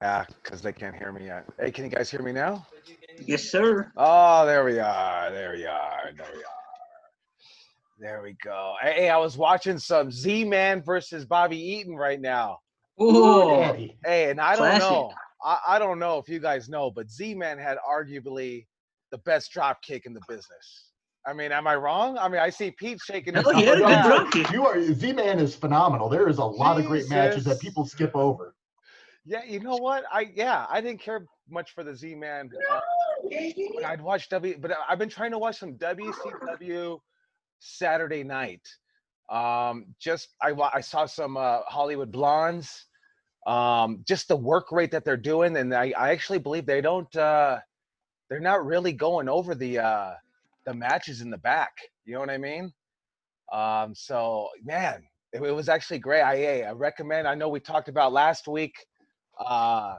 Yeah, because they can't hear me yet. Hey, can you guys hear me now? Yes, sir. Oh, there we are. There we are. There we are. There we go. Hey, I was watching some Z-Man versus Bobby Eaton right now. Ooh, Oh, daddy. Hey, and I don't classic. know. I don't know if you guys know, but Z-Man had arguably the best drop kick in the business. I mean, am I wrong? I mean, I see Pete shaking his Oh, he Oh, had a head. no, good Yeah. drop kick. you are Z-Man is phenomenal. There is a lot of great matches that Jesus. people skip over. Yeah, you know what? I didn't care much for the Z-Man. When I'd watch but I've been trying to watch some WCW Saturday night. Just I saw some Hollywood Blondes. Just the work rate that they're doing, and I actually believe they're not really going over the matches in the back. You know what I mean? So man, it was actually great. I recommend. I know we talked about last week. Uh,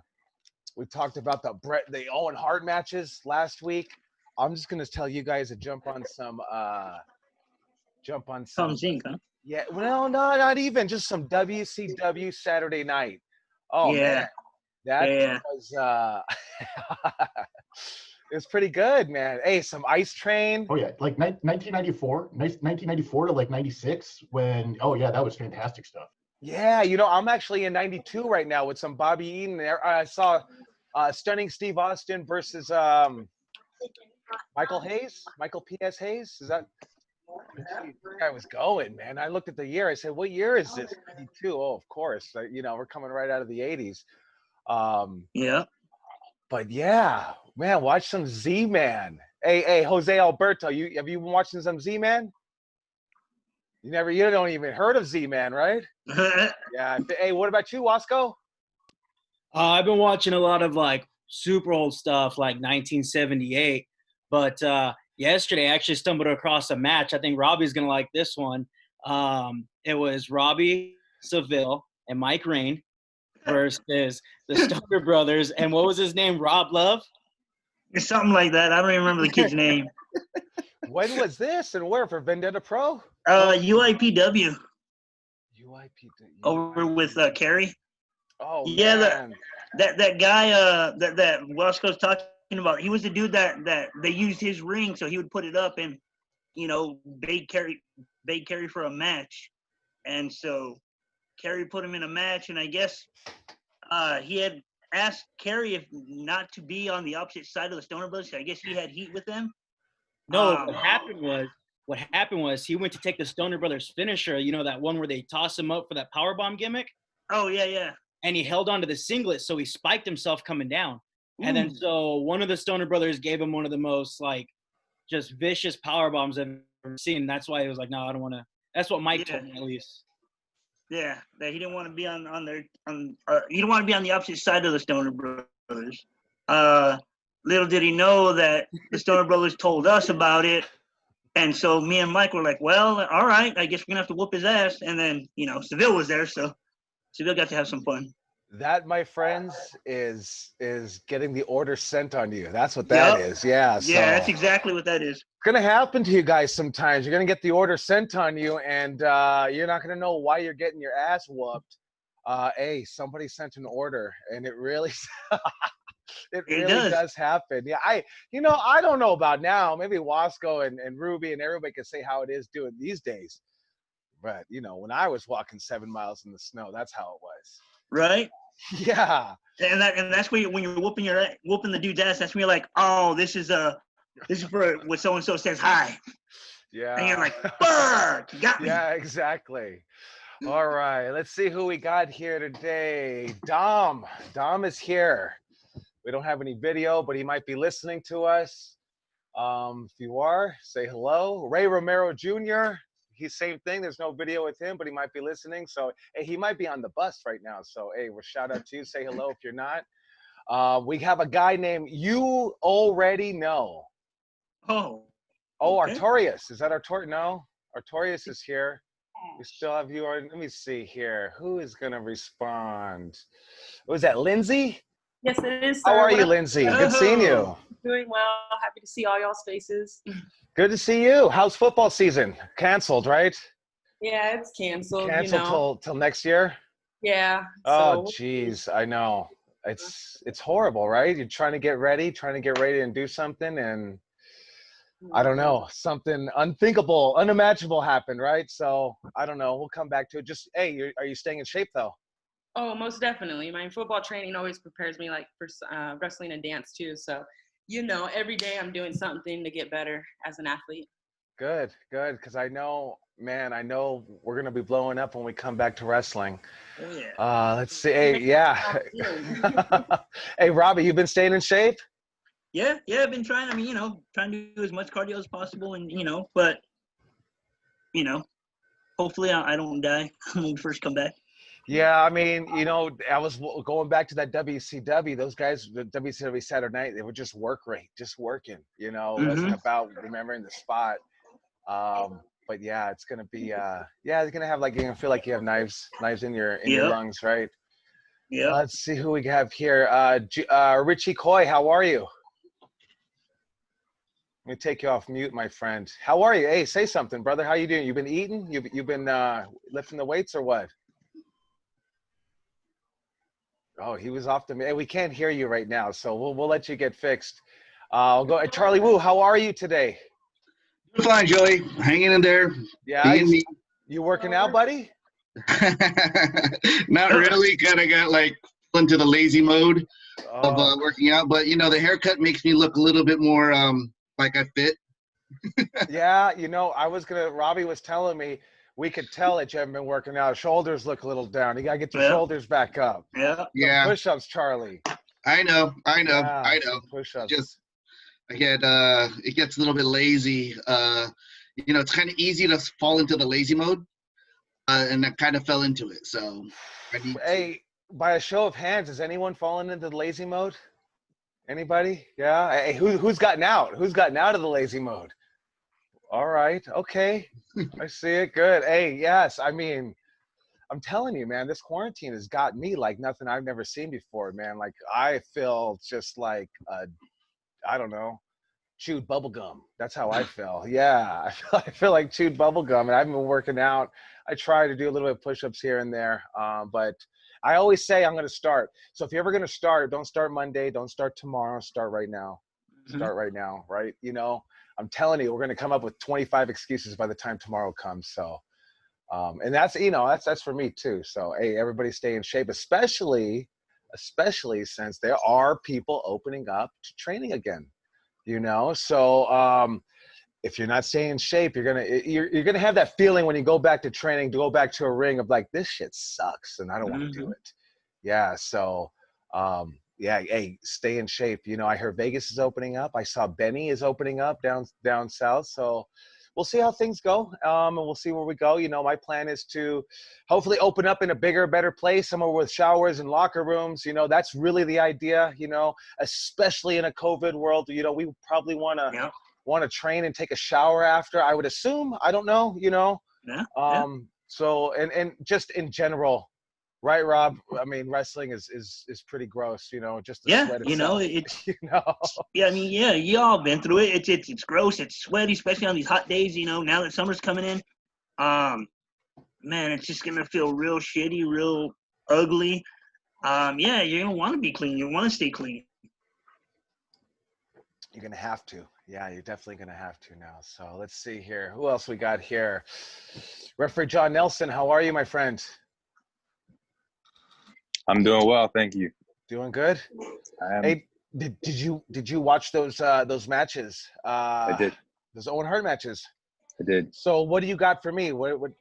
we talked about the Owen Hart matches last week. I'm just gonna tell you guys to jump on Tom some. Zink, huh? Yeah, well, no, not even just some WCW Saturday night. Oh man, Yeah, that yeah. was it was pretty good, man. Hey, some Ice Train. Oh yeah, like 1994, 1994 to like 96 when, oh yeah, that was fantastic stuff. Yeah, I'm actually in '92 right now with some Bobby Eaton there. I saw Stunning Steve Austin versus Michael P.S. Hayes. Is that? Geez, this guy was going, man. I looked at the year. I said, "What year is this?" '92. Oh, of course. We're coming right out of the '80s. Um, Yeah. but yeah, man, watch some Z-Man. Hey, Jose Alberto, have you been watching some Z-Man? You don't even heard of Z-Man, right? Yeah. Hey, what about you, Wasco? I've been watching a lot of like super old stuff, like 1978. But yesterday, I actually stumbled across a match. I think Robbie's gonna like this one. It was Robbie Seville and Mike Rain versus the Stoner Brothers, and what was his name? Rob Love. It's something like that. I don't even remember the kid's name. When was this and where for Vendetta Pro? UIPW UIP. over with Kerry. Oh Yeah, man. that guy that Wasco's talking about. He was the dude that they used his ring, so he would put it up and bait Kerry for a match, and so Kerry put him in a match, and I guess he had asked Kerry if not to be on the opposite side of the Stoner Brothers. I guess he had heat with them. No, what happened was he went to take the Stoner Brothers finisher, that one where they toss him up for that powerbomb gimmick, Oh yeah. and he held onto the singlet, so he spiked himself coming down. And then Ooh. so one of the Stoner Brothers gave him one of the most like just vicious power bombs I've ever seen. That's why he was like, no, I don't want to. That's what Mike told me at least. Yeah, that he didn't want to be on he didn't want to be on the opposite side of the Stoner Brothers. Little did he know that the Stoner Brothers told us about it, and so me and Mike were like, well, all right, I guess we're gonna have to whoop his ass. And then Seville was there, so Seville got to have some fun. That, my friends, is getting the order sent on you. That's what that is. Yeah. So Yeah, that's exactly what that is. it's gonna happen to you guys sometimes. You're gonna get the order sent on you, and you're not gonna know why you're getting your ass whooped. Hey, somebody sent an order, and it really, it It really does. does happen. Yeah, I don't know about now. Maybe Wasco and Ruby and everybody can say how it is doing these days. But when I was walking 7 miles in the snow, that's how it was. Right? Yeah. And that's where when you're whooping the dude's ass, that's when you're like, oh, this is for when so and so says hi. Yeah. And you're like, fuck, you got me. Yeah, exactly. All right, let's see who we got here today. Dom is here. We don't have any video, but he might be listening to us. If you are, say hello. Ray Romero Jr., he's same thing. There's no video with him, but he might be listening. So hey, he might be on the bus right now. So hey, we'll shout out to you. Say hello if you're not. We have a guy named You Already Know. Oh. Okay. Okay. Artorias. Is that Artorias? No, Artorias is here. We still have you. Let me see here. Who is going to respond? Was that Lindsay? Yes, it is, How sir. are What you, up? Lindsay? Good seeing you. Doing well. Happy to see all y'all's faces. Good to see you. How's football season? Canceled, right? Yeah, it's canceled. Canceled till next year. Yeah. Oh, So geez, I know. it's horrible, right? You're trying to get ready and do something, and I don't know, something unthinkable, unimaginable happened, right? So I don't know. We'll come back to it. Just hey, are you staying in shape though? Oh, most definitely. My football training always prepares me like for wrestling and dance too. So, every day I'm doing something to get better as an athlete. Good, good. Because I know, man, we're gonna be blowing up when we come back to wrestling. Oh yeah. Let's see. Hey, yeah. Hey, Robbie, you've been staying in shape? Yeah, I've been trying. I mean, trying to do as much cardio as possible, and but hopefully I don't die when we first come back. Yeah, I mean, I was going back to that WCW. Those guys, the WCW Saturday Night, they were just work rate, just working. It wasn't about remembering the spot. But yeah, it's gonna be it's gonna have you're gonna feel like you have knives in your Yep. lungs, right? Yeah. Let's see who we have here. Richie Coy, how are you? Let me take you off mute, my friend. How are you? Hey, say something, brother. How you doing? You been eating? You've been lifting the weights or what? Oh, he was off the. Hey, we can't hear you right now, so we'll let you get fixed. I'll go. Charlie Wu, how are you today? Fine, Joey. Hanging in there. Yeah, Being me. you working out, buddy? Not really. Kind of got into the lazy mode of Oh. working out, but the haircut makes me look a little bit more like I fit. Yeah, Robbie was telling me we could tell that you haven't been working out. Shoulders look a little down. You gotta get your shoulders back up. Yeah. Yeah. Some push-ups, Charlie. I know. Yeah, some push-ups. Just I get it gets a little bit lazy. It's kind of easy to fall into the lazy mode, and I kind of fell into it. So I need Hey, by a show of hands, has anyone fallen into the lazy mode? Anybody? Yeah. Hey, who's gotten out? Who's gotten out of the lazy mode? All right. Okay. I see it. Good. Hey, yes. I mean, I'm telling you, man, this quarantine has got me like nothing I've never seen before, man. Like I feel just like I don't know, chewed bubble gum. That's how I feel. Yeah, I feel like chewed bubble gum, and I've been working out. I try to do a little bit of push-ups here and there, but I always say I'm going to start. So if you're ever going to start, don't start Monday, don't start tomorrow. Start right now. Start right now, right? I'm telling you, we're going to come up with 25 excuses by the time tomorrow comes. So, and that's that's for me too. So, hey, everybody stay in shape, especially since there are people opening up to training again. So if you're not staying in shape, you're gonna have that feeling when you go back to training, to go back to a ring of like, this shit sucks and I don't want to do it. Yeah. So hey, stay in shape. I heard Vegas is opening up. I saw Benny is opening up down south. So we'll see how things go, and we'll see where we go. My plan is to hopefully open up in a bigger, better place, somewhere with showers and locker rooms. That's really the idea. Especially in a COVID world. We probably want to train and take a shower after. I would assume. I don't know. Yeah. So and just in general, right, Rob? I mean, wrestling is pretty gross. Just the sweat itself. It's Yeah, I mean, yeah, you all been through it. It's gross. It's sweaty, especially on these hot days. Now that summer's coming in, man, it's just gonna feel real shitty, real ugly. Yeah, you're gonna want to be clean. You want to stay clean. You're gonna have to. Yeah, you're definitely gonna have to now. So let's see here. Who else we got here? Referee John Nelson, how are you, my friend? I'm doing well, thank you. Doing good. Hey, did you watch those matches? I did. Those Owen Hart matches. I did. So what do you got for me? What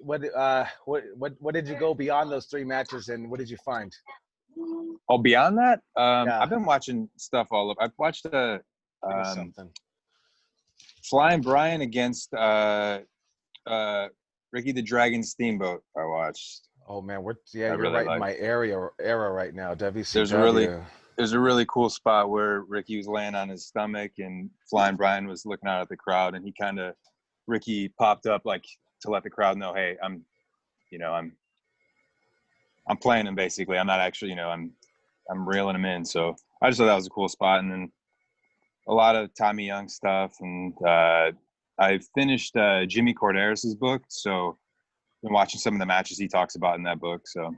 did you go beyond those 3 matches, and what did you find? Oh, beyond that, Yeah. I've been watching stuff all over. I've watched Something. Flying Brian against Ricky the Dragon Steamboat. I watched. Oh man, I you're really right in like my era right now. WCW. There's a really cool spot where Ricky was laying on his stomach and Flying Brian was looking out at the crowd, and Ricky popped up like to let the crowd know, hey, I'm playing him basically. I'm not actually, I'm reeling him in. So I just thought that was a cool spot. And then a lot of Tommy Young stuff. And I finished Jimmy Corderas' book. So I've been watching some of the matches he talks about in that book. So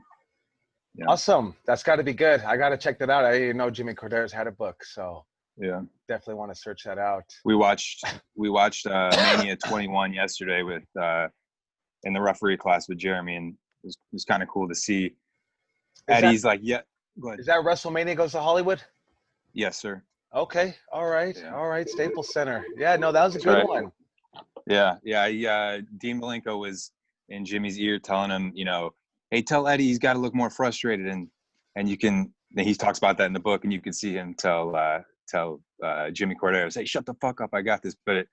You know? Awesome. That's got to be good. I got to check that out. I didn't know Jimmy Corderas had a book, so Yeah. definitely want to search that out. We watched Mania 21 yesterday with in the referee class with Jeremy, and it was kind of cool to see. Eddie's like, yeah. Go ahead. Is that WrestleMania Goes to Hollywood? Yes, sir. Okay. All right. Yeah. All right. Staples Center. Yeah. No, that was a That's good right. one. Yeah. Dean Malenko was in Jimmy's ear telling him, hey, tell Eddie he's got to look more frustrated, and he talks about that in the book, and you can see him tell Jimmy Corderas, hey, shut the fuck up, I got this. But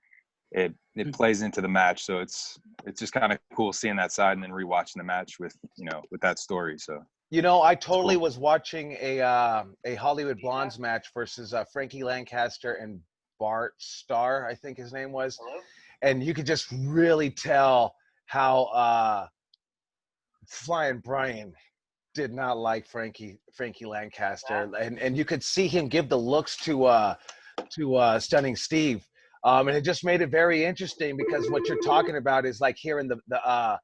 it plays into the match, so it's just kind of cool seeing that side and then rewatching the match with that story. So I totally was watching a Hollywood Blondes match versus Frankie Lancaster and Bart Starr, I think his name was. Hello? And you could just really tell how Flying Brian did not like Frankie Lancaster, and you could see him give the looks to Stunning Steve, and it just made it very interesting because what you're talking about is like hearing the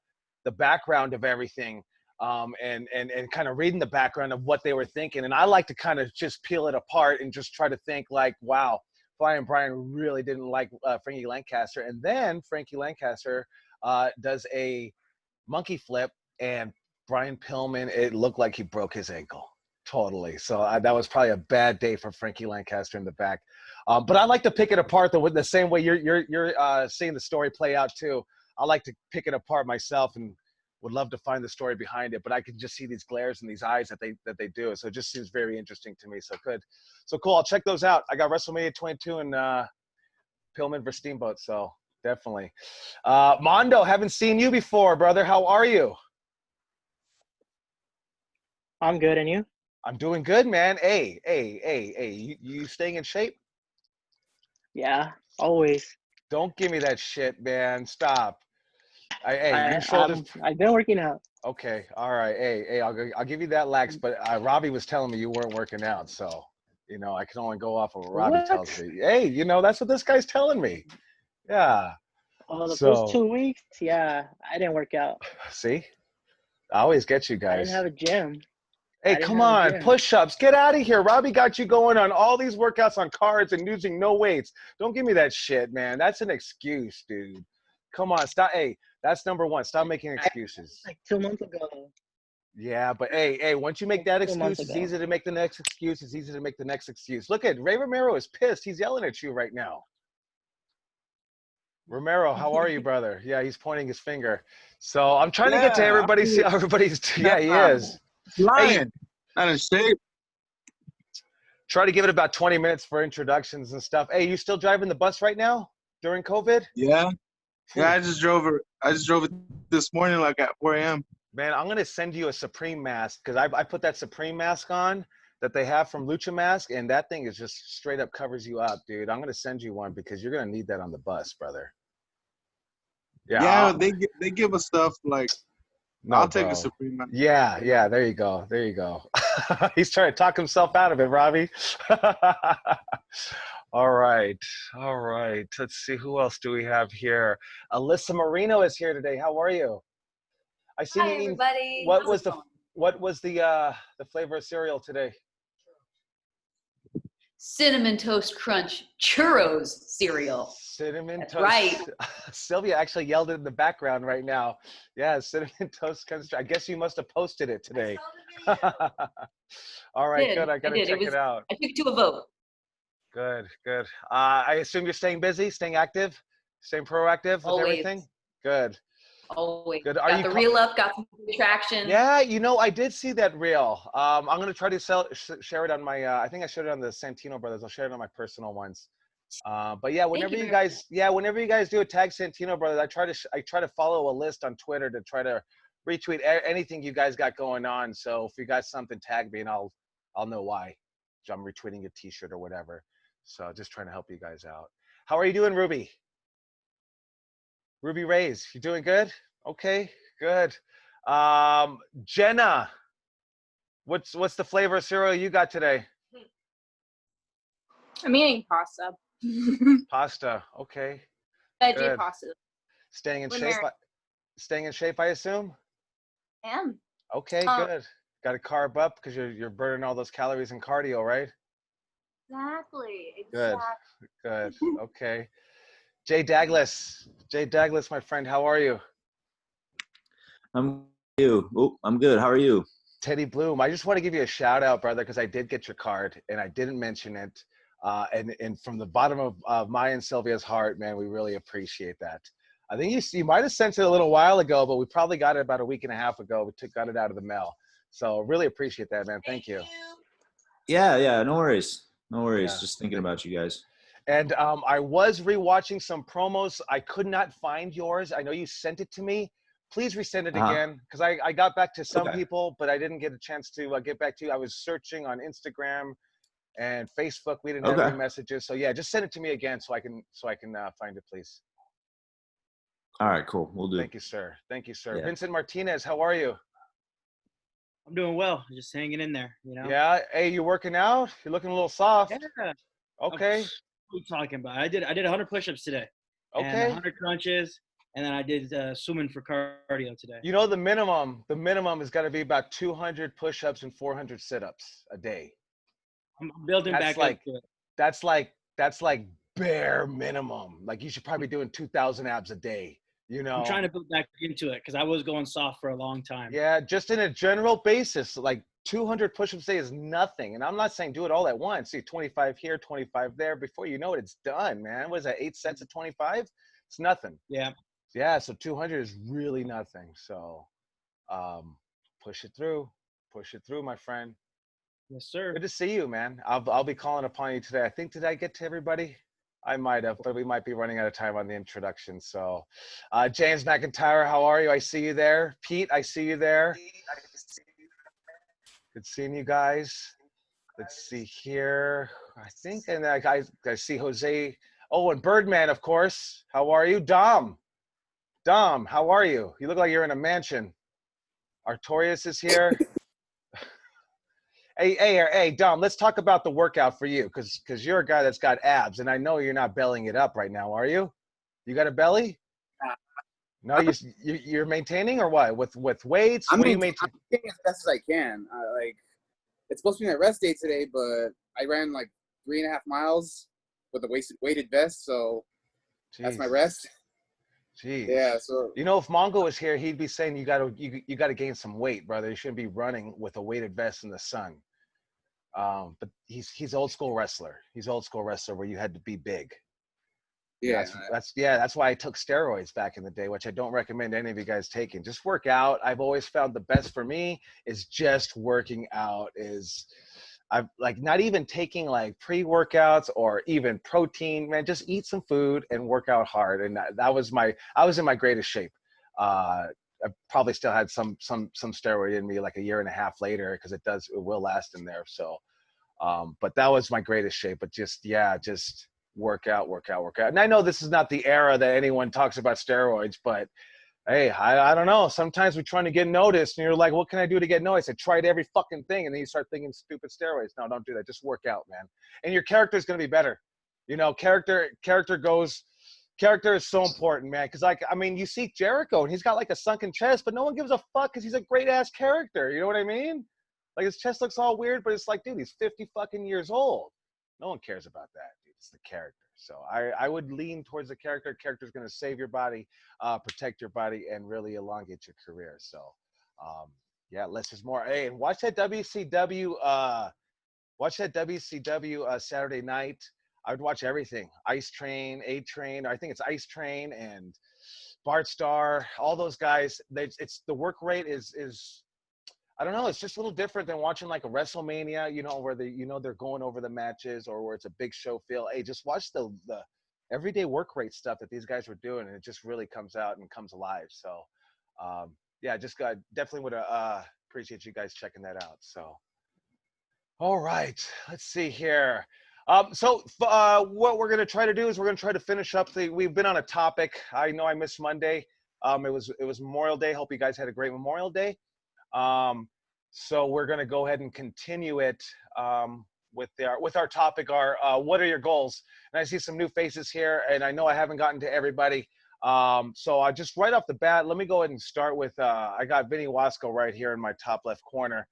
background of everything, and kind of reading the background of what they were thinking, and I like to kind of just peel it apart and just try to think like, wow, Flying Brian really didn't like Frankie Lancaster, and then Frankie Lancaster does a monkey flip, and Brian Pillman, it looked like he broke his ankle totally. So that was probably a bad day for Frankie Lancaster in the back. But I like to pick it apart the same way you're seeing the story play out too. I like to pick it apart myself and would love to find the story behind it. But I can just see these glares in these eyes that they do. So it just seems very interesting to me. So good, so cool. I'll check those out. I got WrestleMania 22 and Pillman versus Steamboat. So definitely. Mondo, haven't seen you before, brother. How are you? I'm good, and you? I'm doing good, man. Hey, you staying in shape? Yeah, always. Don't give me that shit, man. Stop. Your shoulders. I've been working out. Okay, all right. Hey, I'll give you that lax. But Robbie was telling me you weren't working out, so I can only go off of what Robbie tells me. Hey, that's what this guy's telling me. Yeah. Oh, the first 2 weeks, yeah, I didn't work out. See, I always get you guys. I didn't have a gym. Hey, come on, push-ups. Get out of here. Robbie got you going on all these workouts on cards and using no weights. Don't give me that shit, man. That's an excuse, dude. Come on, stop. Hey, that's number one. Stop making excuses. Like 2 months ago. Yeah, but hey, once you make that excuse, it's easy to make the next excuse. It's easy to make the next excuse. Look at Ray Romero is pissed. He's yelling at you right now. Romero, how are you, brother? Yeah, he's pointing his finger. So I'm trying to get to everybody. See how everybody's. Yeah, he is. Flying. Not in shape. Try to give it about 20 minutes for introductions and stuff. Hey, you still driving the bus right now during COVID? Yeah. Yeah, I just drove it this morning like at 4 a.m. Man, I'm going to send you a Supreme mask because I put that Supreme mask on that they have from Lucha Mask, and that thing is just straight up covers you up, dude. I'm going to send you one because you're going to need that on the bus, brother. Yeah, they give us stuff like I'll take a Supreme. Yeah, there you go. He's trying to talk himself out of it, Robbie. All right. Let's see, who else do we have here? Alyssa Marino is here today. How are you? I see you eating. Everybody. What was the flavor of cereal today? Cinnamon Toast Crunch Churros cereal. Cinnamon That's Toast. Right. Sylvia actually yelled it in the background right now. Yeah, Cinnamon Toast Crunch. I guess you must have posted it today. All right, good. I got to check it out. I took it to a vote. Good. I assume you're staying busy, staying active, staying proactive with everything? Good. Always. Good. Got the reel up, got some traction. Yeah, I did see that reel. I'm going to try to share it on my, I think I shared it on the Santino brothers. I'll share it on my personal ones. But yeah, whenever you guys do a tag Santino brothers, I try to follow a list on Twitter to try to retweet anything you guys got going on. So if you got something, tag me and I'll know why. I'm retweeting a t-shirt or whatever. So just trying to help you guys out. How are you doing, Ruby? Ruby Rays, you doing good? Okay, good. Jenna, what's the flavor of cereal you got today? I'm eating pasta. Pasta, okay. Veggie pasta. Staying in shape, I assume? I am. Okay, good. Got to carb up because you're burning all those calories in cardio, right? Exactly. Good. Exactly. Good. Okay. Jay Douglas, my friend, how are you? I'm good. How are you? Teddy Bloom, I just want to give you a shout out, brother, because I did get your card and I didn't mention it. And from the bottom of my and Sylvia's heart, man, we really appreciate that. I think you might have sent it a little while ago, but we probably got it about a week and a half ago. We got it out of the mail. So really appreciate that, man. Thank you. Yeah. No worries. Yeah. Just thinking about you guys. And I was rewatching some promos. I could not find yours. I know you sent it to me. Please resend it again, because I got back to some people, but I didn't get a chance to get back to you. I was searching on Instagram and Facebook. We didn't have any messages. So yeah, just send it to me again so I can find it, please. All right, cool. We'll do. Thank you, sir. Thank you, sir. Yeah. Vincent Martinez, how are you? I'm doing well. Just hanging in there, you know. Yeah. Hey, you working out? You're looking a little soft. Yeah. Okay. What are you talking about? I did 100 push-ups today. And Okay. 100 crunches, and then I did swimming for cardio today. You know, the minimum has got to be about 200 push-ups and 400 sit-ups a day. I'm building back up to it. That's like bare minimum. Like you should probably be doing 2,000 abs a day. You know, I'm trying to build back into it because I was going soft for a long time. Yeah, just in a general basis, like 200 push-ups a day is nothing. And I'm not saying do it all at once. See, 25 here, 25 there. Before you know it, it's done, man. What is that, 8 sets of 25? It's nothing. Yeah. Yeah, so 200 is really nothing. So push it through, my friend. Yes, sir. Good to see you, man. I'll be calling upon you today. I think, did I get to everybody? I might have, but we might be running out of time on the introduction. So James McIntyre, how are you? I see you there. Pete, I see you there. Good seeing you guys. Let's see here. I think, and I see Jose. Oh, and Birdman, of course. How are you? Dom, how are you? You look like you're in a mansion. Artorias is here. Hey, Dom, let's talk about the workout for you, because you're a guy that's got abs, and I know you're not bellying it up right now, are you? You got a belly? No, you're maintaining, or what? With weights? I'm what do you maintaining maintain? as best as I can. It's supposed to be my rest day today, but I ran like 3.5 miles with a weighted vest, so that's my rest. Jeez. Yeah. So you know, if Mongo was here, he'd be saying you gotta gain some weight, brother. You shouldn't be running with a weighted vest in the sun. But he's old school wrestler. He's old school wrestler where you had to be big. Yeah. That's why I took steroids back in the day, which I don't recommend any of you guys taking. Just work out. I've always found the best for me is just working out. I've like not even taking like pre-workouts or even protein, man, just eat some food and work out hard. And I was in my greatest shape. I probably still had some steroid in me like a year and a half later, because it will last in there. So, but that was my greatest shape, but just work out. And I know this is not the era that anyone talks about steroids, but hey, I don't know. Sometimes we're trying to get noticed, and you're like, what can I do to get noticed? I tried every fucking thing, and then you start thinking stupid steroids. No, don't do that. Just work out, man. And your character is going to be better. You know, character is so important, man. Because, like, I mean, you see Jericho, and he's got, like, a sunken chest, but no one gives a fuck because he's a great-ass character. You know what I mean? Like, his chest looks all weird, but it's like, dude, he's 50 fucking years old. No one cares about that, dude. It's the character. So I would lean towards the character. Character's going to save your body, protect your body, and really elongate your career. So, yeah, less is more. Hey, and watch that WCW. Saturday night. I would watch everything. Ice Train, A Train. I think it's Ice Train and Bart Starr. All those guys. It's the work rate is. I don't know. It's just a little different than watching like a WrestleMania, you know, where they're going over the matches, or where it's a big show feel. Hey, just watch the everyday work rate stuff that these guys were doing, and it just really comes out and comes alive. So, yeah, definitely would appreciate you guys checking that out. So, all right, let's see here. What we're gonna try to do is we're gonna try to finish up we've been on a topic. I know I missed Monday. It was Memorial Day. Hope you guys had a great Memorial Day. So we're going to go ahead and continue it with our topic, what are your goals? And I see some new faces here, and I know I haven't gotten to everybody. So I just right off the bat, let me go ahead and start with, I got Vinny Wasco right here in my top left corner.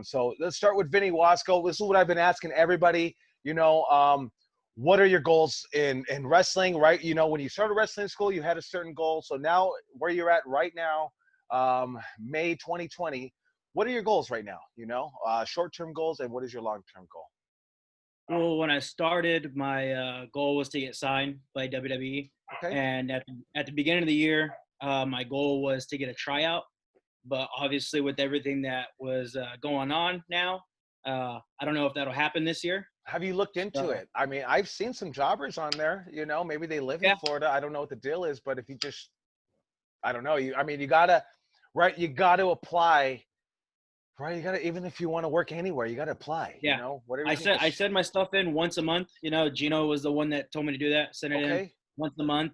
So let's start with Vinny Wasco. This is what I've been asking everybody. What are your goals in wrestling, right? When you started wrestling school, you had a certain goal. So now where you're at right now, May 2020, what are your goals right now? Short-term goals, and what is your long-term goal? Well, when I started, my goal was to get signed by WWE. Okay. And at the beginning of the year, my goal was to get a tryout. But obviously, with everything that was going on now, I don't know if that'll happen this year. Have you looked into it? I mean, I've seen some jobbers on there. Maybe they live in Florida. I don't know what the deal is, but if you just, I don't know. You gotta apply. Right, you gotta, even if you want to work anywhere, you gotta apply. Yeah. Whatever. I send my stuff in once a month. Gino was the one that told me to do that. Send it in once a month.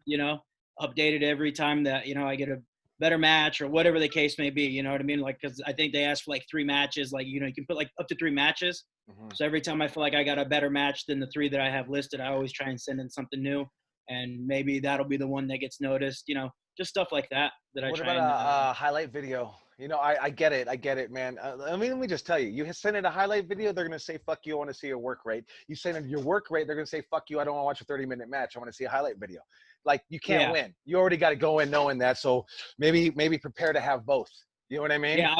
Updated every time that I get a better match or whatever the case may be. You know what I mean? Like, because I think they ask for like 3 matches. Like, you can put like up to 3 matches. Mm-hmm. So every time I feel like I got a better match than the 3 that I have listed, I always try and send in something new, and maybe that'll be the one that gets noticed. Just stuff like that. What about a highlight video? I get it, man. Let me just tell you. You send in a highlight video, they're gonna say, "Fuck you, I want to see your work rate." You send in your work rate, they're gonna say, "Fuck you, I don't want to watch a 30-minute match. I want to see a highlight video." Like, you can't win. You already got to go in knowing that. So maybe prepare to have both. You know what I mean? Yeah,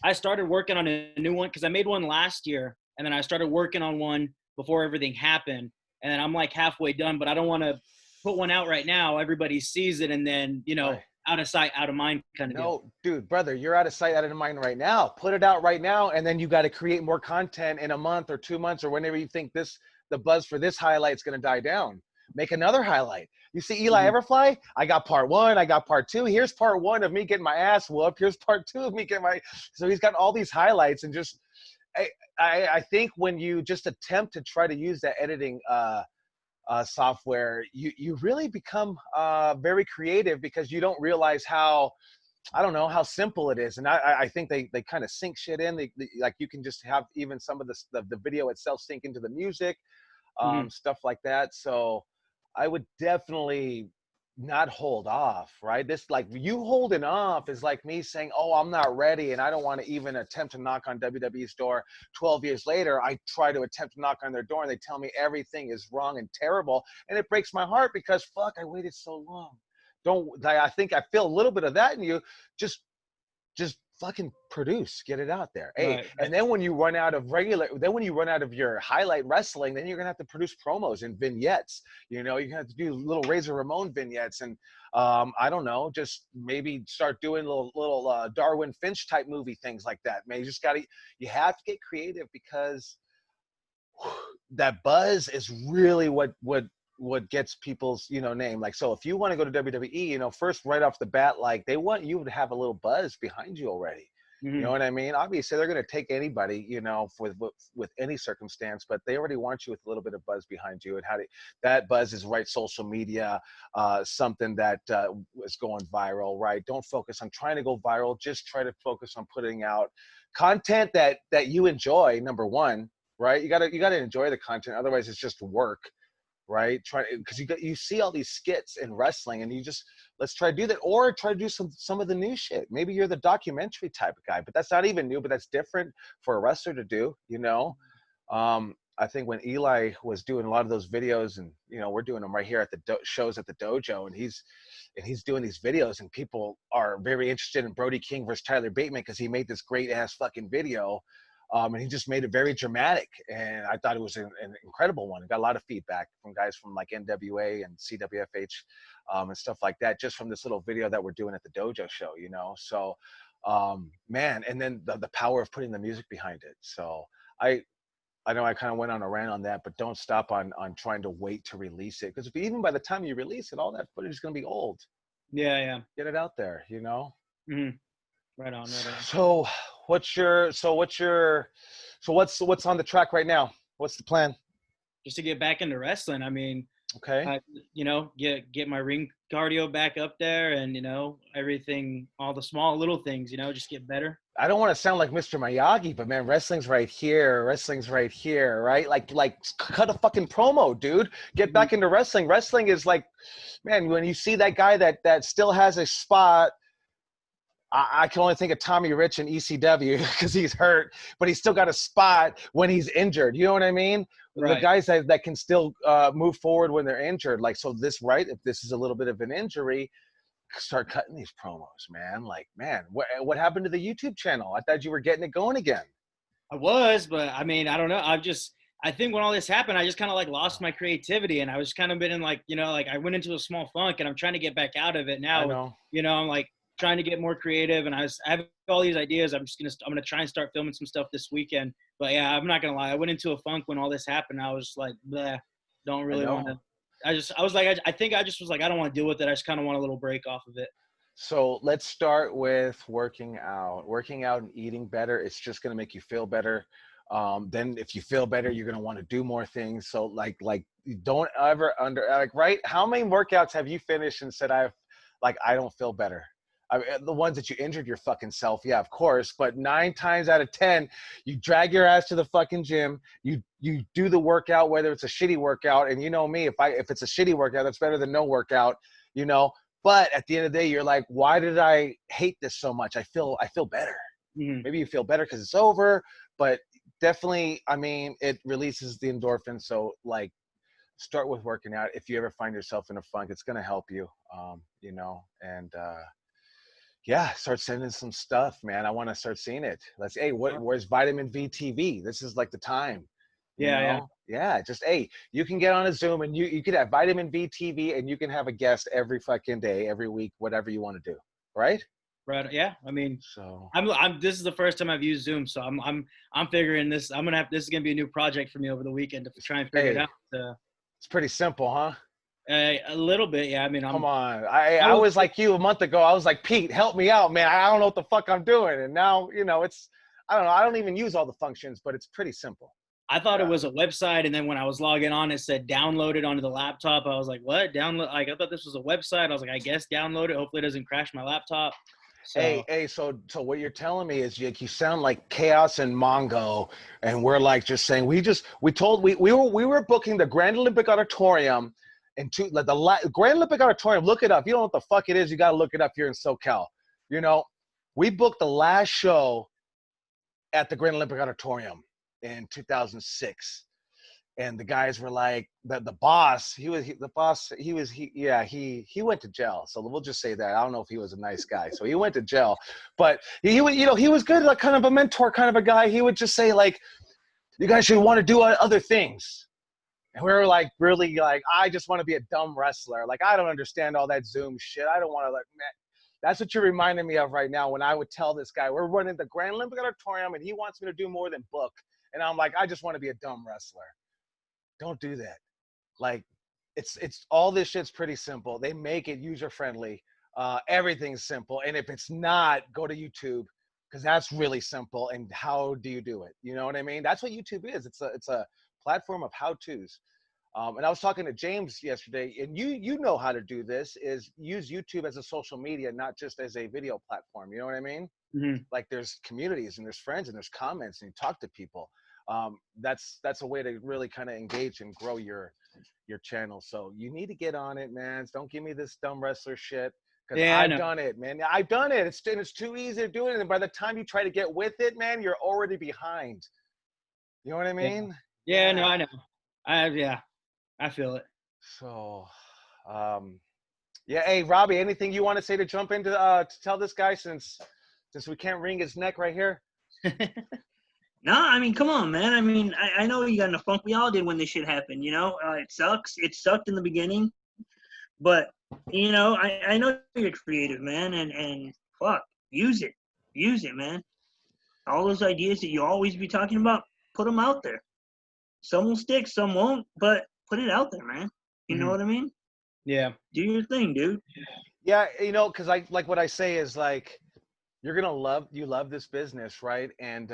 I started working on a new one because I made one last year, and then I started working on one before everything happened, and then I'm like halfway done, but I don't want to put one out right now. Everybody sees it, and then Right. out of sight, out of mind kind of deal. No, dude, brother, you're out of sight, out of mind right now. Put it out right now, and then you got to create more content in a month or 2 months or whenever you think the buzz for this highlight's going to die down. Make another highlight. You see Eli Everfly? I got part 1. I got part 2. Here's part 1 of me getting my ass whooped. Here's part 2 of me getting my. So he's got all these highlights, and just I think when you just attempt to try to use that editing software, you really become very creative, because you don't realize how simple it is. And I think they kind of sync shit in. Like, you can just have even some of the video itself sync into the music, stuff like that. So I would definitely not hold off, right? This, like, you holding off is like me saying, "Oh, I'm not ready, and I don't want to even attempt to knock on WWE's door." 12 years later, I try to attempt to knock on their door, and they tell me everything is wrong and terrible, and it breaks my heart, because fuck, I waited so long. I think I feel a little bit of that in you. Just fucking produce, get it out there. Hey, Right. And then when you run out of your highlight wrestling, then you're gonna have to produce promos and vignettes. You're gonna have to do little Razor Ramon vignettes, and I don't know, just maybe start doing little Darwin Finch type movie things like that. Man, you have to get creative, because that buzz is really what gets people's name. Like, so if you want to go to WWE, first, right off the bat, like, they want you to have a little buzz behind you already. You know what I mean? Obviously, they're going to take anybody, with any circumstance, but they already want you with a little bit of buzz behind you. And that buzz is right, social media, something that is going viral, right? Don't focus on trying to go viral. Just try to focus on putting out content that you enjoy. Number one, right? You gotta enjoy the content. Otherwise, it's just work. Right, because you see all these skits in wrestling, and let's try to do that, or try to do some of the new shit. Maybe you're the documentary type of guy, but that's not even new, but that's different for a wrestler to do. I think when Eli was doing a lot of those videos, and we're doing them right here at the shows at the dojo, and he's doing these videos, and people are very interested in Brody King versus Tyler Bateman, because he made this great ass fucking video. And he just made it very dramatic, and I thought it was an incredible one. I got a lot of feedback from guys from like NWA and CWFH and stuff like that, just from this little video that we're doing at the dojo show, So, man, and then the power of putting the music behind it. So I know I kind of went on a rant on that, but don't stop on trying to wait to release it, because even by the time you release it, all that footage is going to be old. Yeah. Get it out there, Mm-hmm. Right on. So what's on the track right now? What's the plan? Just to get back into wrestling. I mean, okay. Get my ring cardio back up there, and everything, all the small little things, just get better. I don't want to sound like Mr. Miyagi, but man, wrestling's right here, right? Like cut a fucking promo, dude. Get back into wrestling. Wrestling is like, man, when you see that guy that still has a spot I can only think of Tommy Rich in ECW because he's hurt, but he's still got a spot when he's injured. You know what I mean? The Right. guys that can still move forward when they're injured. Like, so this, right, if this is a little bit of an injury, start cutting these promos, man. Like, man, what happened to the YouTube channel? I thought you were getting it going again. I was, but I mean, I don't know. I think when all this happened, I just kind of like lost my creativity, and I was kind of been in like, like I went into a small funk, and I'm trying to get back out of it now. I know. I'm like trying to get more creative, and I have all these ideas. I'm gonna try and start filming some stuff this weekend. But yeah, I'm not gonna lie. I went into a funk when all this happened. I was like, bleh, don't really want to. I was like, I think I just was like, I don't want to deal with it. I just kind of want a little break off of it. So let's start with working out. Working out and eating better. It's just gonna make you feel better. Then if you feel better, you're going to want to do more things. So like don't ever right. How many workouts have you finished and said, I don't feel better? I mean, the ones that you injured your fucking self. Yeah, of course. But 9 times out of 10, you drag your ass to the fucking gym. You do the workout, whether it's a shitty workout. And you know me, if it's a shitty workout, that's better than no workout, but at the end of the day, you're like, why did I hate this so much? I feel better. Mm-hmm. Maybe you feel better because it's over, but definitely, I mean, it releases the endorphins. So like, start with working out. If you ever find yourself in a funk, it's going to help you, and yeah, start sending some stuff, man. I want to start seeing it. Where's Vitamin V TV? This is like the time. Yeah. Just, you can get on a Zoom and you could have Vitamin V TV and you can have a guest every fucking day, every week, whatever you want to do. Right? Right. Yeah. I mean, so this is the first time I've used Zoom, so I'm figuring this. This is gonna be a new project for me over the weekend to try and figure it out. It's pretty simple, huh? A little bit, yeah. I mean, come on. I was like you a month ago. I was like, Pete, help me out, man. I don't know what the fuck I'm doing. And now, it's, I don't know. I don't even use all the functions, but it's pretty simple. I thought it was a website, and then when I was logging on, it said download it onto the laptop. I was like, what? Download? Like, I thought this was a website. I was like, I guess download it. Hopefully it doesn't crash my laptop. So. So what you're telling me is, Jake, you sound like Chaos and Mongo, and we're like just saying we were booking the Grand Olympic Auditorium, and the Grand Olympic Auditorium. Look it up. You don't know what the fuck it is. You got to look it up here in SoCal. We booked the last show at the Grand Olympic Auditorium in 2006. And the guys were like, the boss, he went to jail. So we'll just say that. I don't know if he was a nice guy. So he went to jail, but he was good, like kind of a mentor kind of a guy. He would just say like, you guys should want to do other things. And we were like, really like, I just want to be a dumb wrestler. Like, I don't understand all that Zoom shit. I don't want to man. That's what you're reminding me of right now. When I would tell this guy, we're running the Grand Olympic Auditorium and he wants me to do more than book. And I'm like, I just want to be a dumb wrestler. Don't do that. Like, it's all this shit's pretty simple. They make it user friendly. Everything's simple. And if it's not, go to YouTube, because that's really simple. And how do you do it? You know what I mean? That's what YouTube is. It's a platform of how-tos. And I was talking to James yesterday, and you know how to do this, is use YouTube as a social media, not just as a video platform. You know what I mean? Mm-hmm. Like, there's communities and there's friends and there's comments and you talk to people. That's a way to really kind of engage and grow your channel. So you need to get on it, man. Don't give me this dumb wrestler shit, because I've done it, man. I've done it. It's too easy to do it, and by the time you try to get with it, man, you're already behind. You know what I mean? Yeah. No, I know. I feel it. So, hey, Robbie, anything you want to say to jump into to tell this guy, since we can't wring his neck right here? No, I mean, come on, man. I mean, I know you got in a funk. We all did when this shit happened, It sucks. It sucked in the beginning. But, I know you're creative, man. And fuck, use it. Use it, man. All those ideas that you always be talking about, put them out there. Some will stick, some won't. But put it out there, man. You know what I mean? Yeah. Do your thing, dude. Yeah, because like what I say is, like, you're gonna love this business, right? And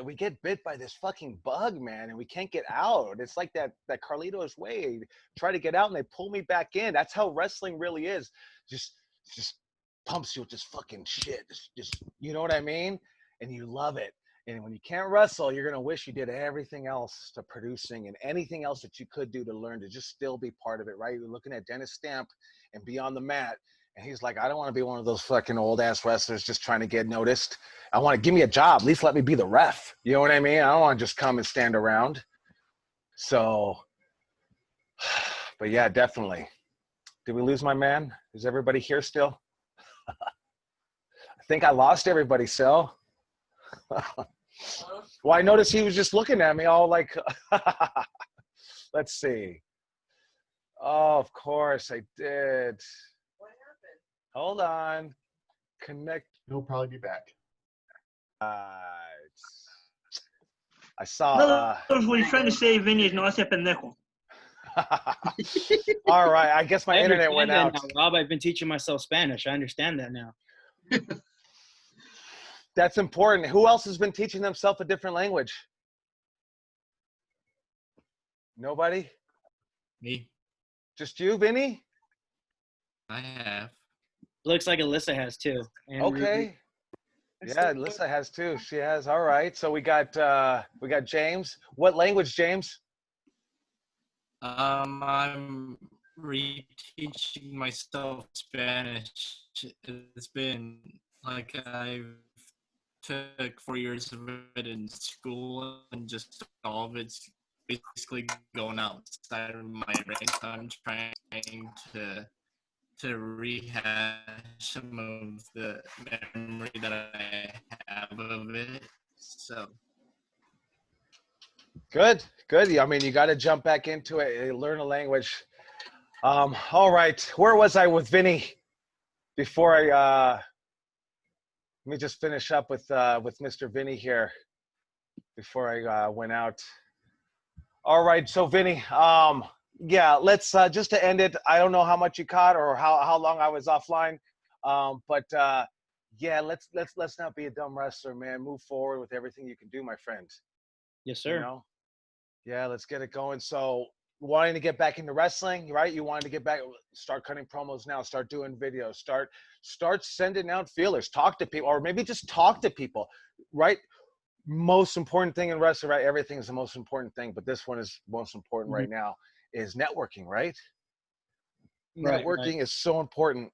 we get bit by this fucking bug, man, and we can't get out. It's like that Carlito's Way. Try to get out and they pull me back in. That's how wrestling really is. Just pumps you with this fucking shit. Just you know what I mean? And you love it. And when you can't wrestle, you're gonna wish you did everything else to producing and anything else that you could do to learn to just still be part of it, right? You're looking at Dennis Stamp and be on the mat And he's like, I don't want to be one of those fucking old ass wrestlers just trying to get noticed. I want to give me a job. At least let me be the ref. You know what I mean? I don't want to just come and stand around. So, but yeah, definitely. Did we lose my man? Is everybody here still? I think I lost everybody, Sil. Well, I noticed he was just looking at me all like, let's see. Oh, of course I did. What happened? Hold on. Connect. He'll probably be back. I saw. What he's trying to say, Vinny, is no hace pendejo. All right. I guess my internet went out. Now, Rob, I've been teaching myself Spanish. I understand that now. That's important. Who else has been teaching themselves a different language? Nobody? Me. Just you, Vinny? I have. Looks like Alyssa has too. And Okay. Yeah, Alyssa has too. She has. All right. So we got James. What language, James? I'm reteaching myself Spanish. It's been like I've took 4 years of it in school, and just all of it's basically going outside of my range. So I'm trying to rehash some of the memory that I have of it. So Good. I mean, you got to jump back into it, learn a language. All right. Where was I with Vinny before I let me just finish up with Mr. Vinny here before I went out. All right, so Vinny, yeah, let's just to end it. I don't know how much you caught or how long I was offline, but yeah, let's not be a dumb wrestler, man. Move forward with everything you can do, my friend. Yes, sir. You know? Yeah, let's get it going. So, wanting to get back into wrestling, right? You wanted to get back, start cutting promos now, start doing videos, start sending out feelers, talk to people, or maybe just talk to people, right? Most important thing in wrestling, right? Everything is the most important thing, but this one is most important right now is networking, right? Networking is so important.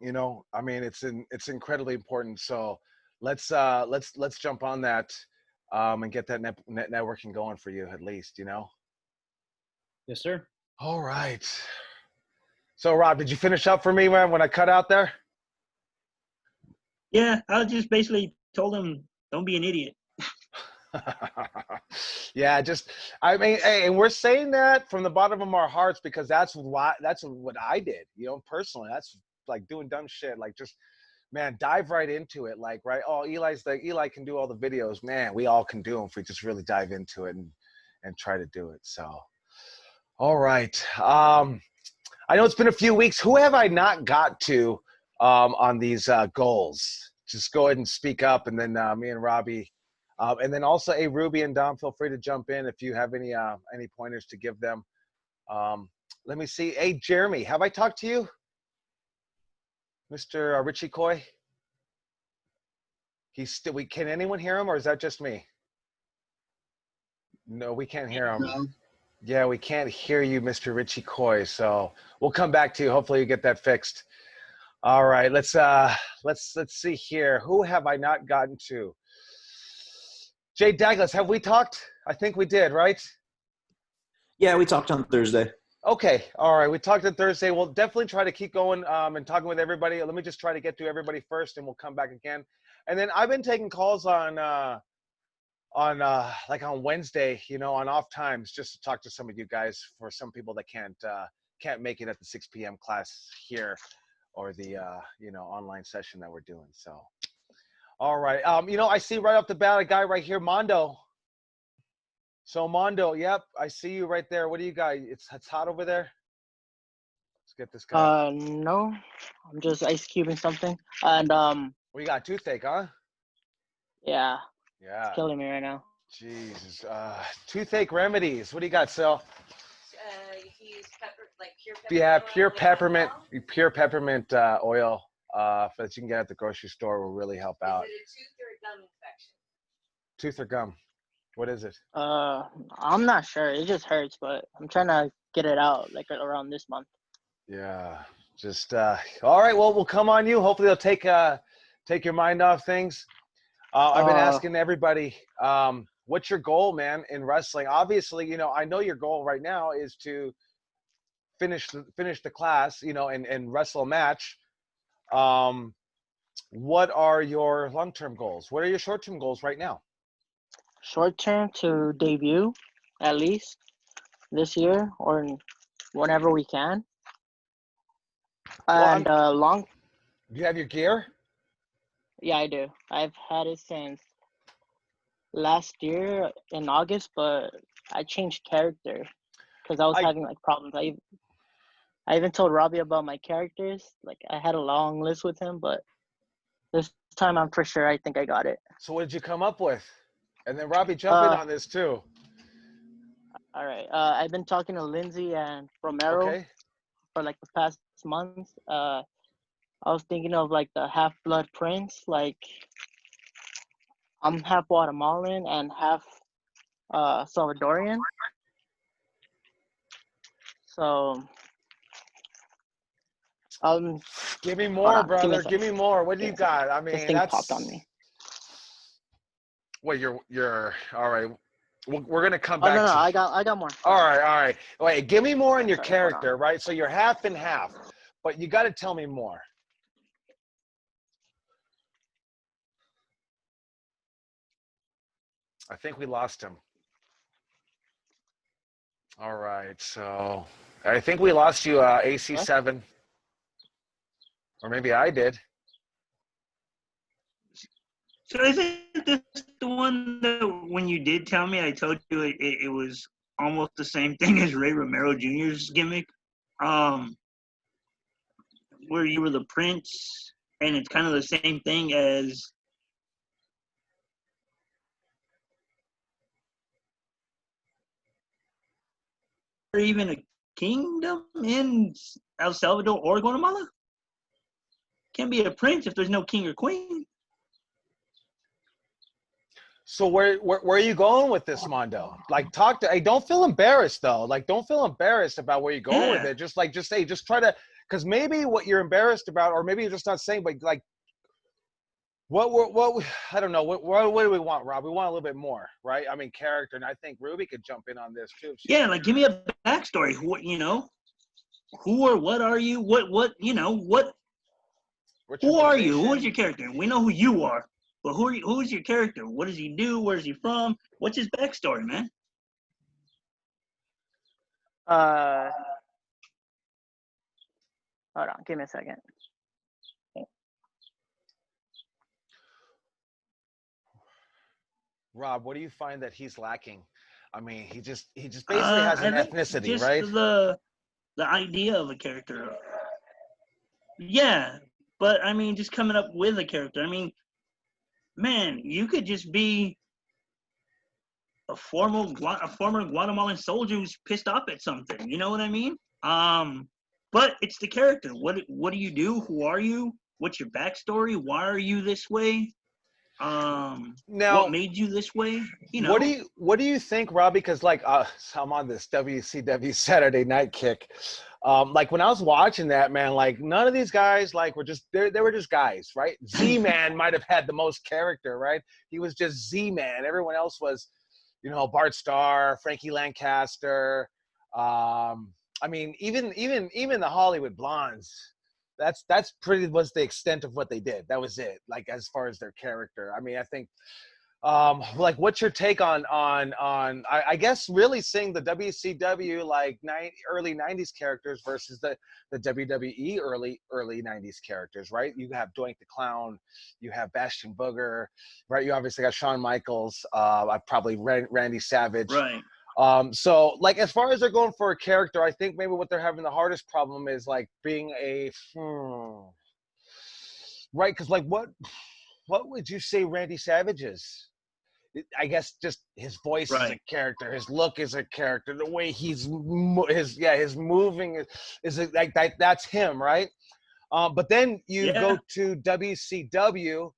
You know, I mean, it's incredibly important. So let's jump on that and get that networking going for you at least, you know? Yes, sir. All right. So Rob, did you finish up for me when I cut out there? Yeah, I just basically told him, don't be an idiot. Yeah, I mean, hey, and we're saying that from the bottom of our hearts because that's what I did, you know, personally. That's like doing dumb shit, like just, man, dive right into it, like, right? Oh, Eli can do all the videos, man. We all can do them if we just really dive into it and try to do it. So, all right. I know it's been a few weeks. Who have I not got to on these goals? Just go ahead and speak up, and then me and Robbie. And then also, Ruby and Dom, feel free to jump in if you have any pointers to give them. Let me see. Hey, Jeremy, have I talked to you? Mr. Richie Coy? Can anyone hear him, or is that just me? No, we can't hear him. No. Yeah, we can't hear you, Mr. Richie Coy. So we'll come back to you. Hopefully you get that fixed. All right, let's see here. Who have I not gotten to? Jay Douglas, have we talked? I think we did, right? Yeah, we talked on Thursday. Okay, all right. We talked on Thursday. We'll definitely try to keep going and talking with everybody. Let me just try to get to everybody first, and we'll come back again. And then I've been taking calls on Wednesday, you know, on off times, just to talk to some of you guys for some people that can't make it at the 6 p.m. class here or the online session that we're doing. So, all right. You know, I see right off the bat a guy right here, Mondo. So Mondo, yep, I see you right there. What do you got? It's hot over there. Let's get this guy. No, I'm just ice cubing something, and We got toothache, huh? yeah, Yeah. it's killing me right now. Jesus. Toothache remedies. What do you got, Sil? He's pure peppermint. Yeah, pure peppermint oil that you can get at the grocery store will really help out. Is it a tooth or a gum infection? Tooth or gum? What is it? I'm not sure. It just hurts, but I'm trying to get it out like around this month. Yeah. Just all right. Well, we'll come on you. Hopefully, they'll take your mind off things. I've been asking everybody, what's your goal, man, in wrestling? Obviously, you know, I know your goal right now is to finish the class, you know, and wrestle a match. What are your long-term goals? What are your short-term goals right now? Short term to debut, at least this year or whenever we can. Well, And long. Do you have your gear? Yeah, I do. I've had it since last year in August, but I changed character because I was having like problems. I even told Robbie about my characters. Like I had a long list with him, but this time I'm for sure. I think I got it. So what did you come up with? And then Robbie, jump in on this too. All right. I've been talking to Lindsay and Romero for like the past months. I was thinking of like the half-blood prince. Like I'm half Guatemalan and half Salvadorian. So give me more, brother. Give me more. What do you got? I mean, this thing popped on me. Well, you're all right. We're gonna come Oh back. no, I got more. All right. Wait, give me more on your character, right? So you're half and half, but you got to tell me more. I think we lost him. All right, so I think we lost you, AC7, or maybe I did. So isn't this the one that when you did tell me, I told you it was almost the same thing as Ray Romero Jr.'s gimmick, where you were the prince, and it's kind of the same thing as or even a kingdom in El Salvador or Guatemala? Can't be a prince if there's no king or queen. So where are you going with this, Mondo? Like, hey, don't feel embarrassed though. Like, don't feel embarrassed about where you're going with it. Just try to, because maybe what you're embarrassed about, or maybe you're just not saying, but like, what I don't know. What do we want, Rob? We want a little bit more, right? I mean, character, and I think Ruby could jump in on this too. Yeah, like give me a backstory. What, you know, who or what are you? What you know? What? Who are you? Who is your character? We know who you are, but who are you, who is your character? What does he do? Where's he from? What's his backstory, man? Hold on, give me a second. Rob, what do you find that he's lacking? I mean, he just basically has an ethnicity, just right? The idea of a character. Yeah, but I mean, just coming up with a character. I mean, man, you could just be a former Guatemalan soldier who's pissed off at something. You know what I mean? But it's the character. What do you do? Who are you? What's your backstory? Why are you this way? Now, what made you this way? You know. What do you think, Robbie? Because like I'm on this WCW Saturday Night Kick. Like when I was watching that, man, like none of these guys like were just they were just guys, right? Z-Man might have had the most character, right? He was just Z-Man. Everyone else was, you know, Bart Starr, Frankie Lancaster. I mean, even the Hollywood Blondes. That's pretty was the extent of what they did. That was it. Like as far as their character. I mean, I think like what's your take on I guess really seeing the WCW like early 90s characters versus the WWE early 90s characters, right? You have Doink the Clown, you have Bastion Booger, right? You obviously got Shawn Michaels, probably Randy Savage. Right. So like as far as they're going for a character, I think maybe what they're having the hardest problem is like being a right, because like what would you say Randy Savage is? I guess just his voice is a character, his look is a character, the way his moving is like that. That's him, right? But then you go to WCW,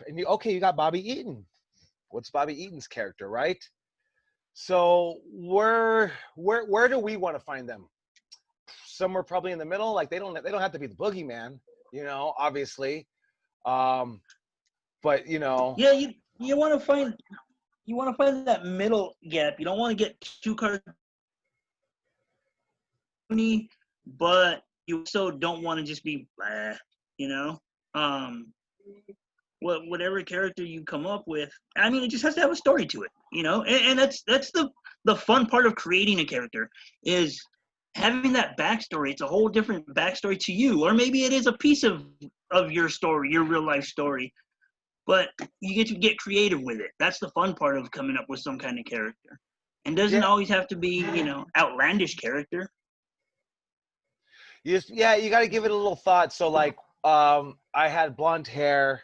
and you got Bobby Eaton. What's Bobby Eaton's character, right? So where do we want to find them? somewhere probably in the middle. Like they don't have to be the boogeyman, obviously. But Yeah, you want to find that middle gap. You don't want to get too cartoony, but you also don't want to just be blah, whatever character you come up with, I mean, it just has to have a story to it, and that's the fun part of creating a character is having that backstory. It's a whole different backstory to you, or maybe it is a piece of your story, your real life story, but you get to get creative with it. That's the fun part of coming up with some kind of character, and doesn't always have to be outlandish character. You got to give it a little thought. So like I had blonde hair.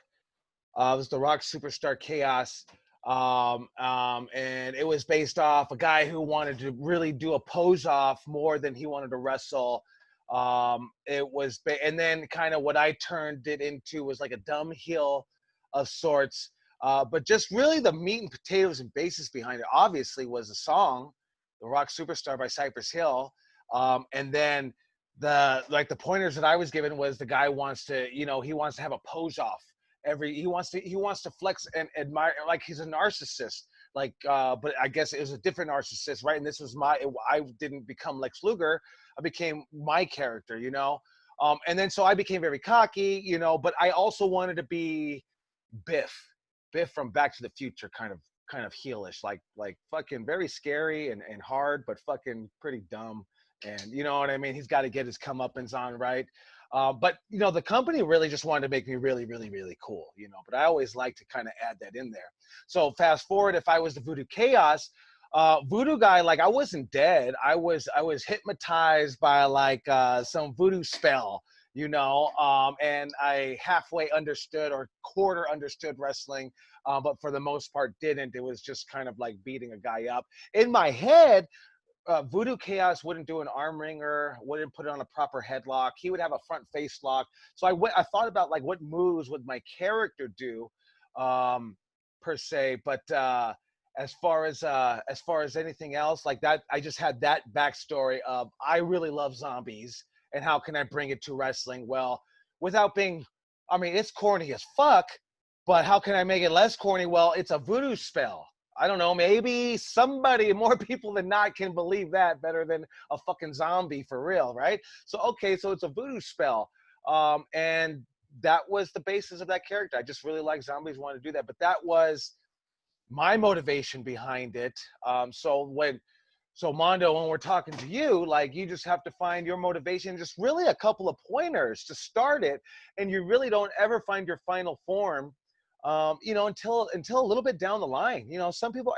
It was the Rock Superstar Chaos. And it was based off a guy who wanted to really do a pose off more than he wanted to wrestle. And then kind of what I turned it into was like a dumb heel of sorts. But just really the meat and potatoes and basis behind it obviously was a song, The Rock Superstar by Cypress Hill. And then the pointers that I was given was the guy wants to, he wants to have a pose off. He wants to flex and admire, like he's a narcissist, like but I guess it was a different narcissist, right? And this was I didn't become Lex Luger, I became my character, and then so I became very cocky, but I also wanted to be Biff from Back to the Future, kind of heelish, like fucking very scary and hard, but fucking pretty dumb, and you know what I mean. He's got to get his comeuppance on, right? But the company really just wanted to make me really, really, really cool, but I always like to kind of add that in there. So fast forward, if I was the Voodoo Chaos, voodoo guy, like I wasn't dead. I was hypnotized by like some voodoo spell, and I halfway understood or quarter understood wrestling, but for the most part didn't. It was just kind of like beating a guy up. In my head, Voodoo Chaos wouldn't do an arm wringer, wouldn't put it on a proper headlock. He would have a front face lock. So I thought about like what moves would my character do, per se. But as far as anything else like that, I just had that backstory of I really love zombies and how can I bring it to wrestling? Well, without being, I mean, it's corny as fuck, but how can I make it less corny? Well, it's a voodoo spell. I don't know, maybe more people than not can believe that better than a fucking zombie for real, right? So, okay, so it's a voodoo spell. And that was the basis of that character. I just really like zombies, wanted to do that. But that was my motivation behind it. So Mondo, when we're talking to you, like you just have to find your motivation, just really a couple of pointers to start it. And you really don't ever find your final form until a little bit down the line.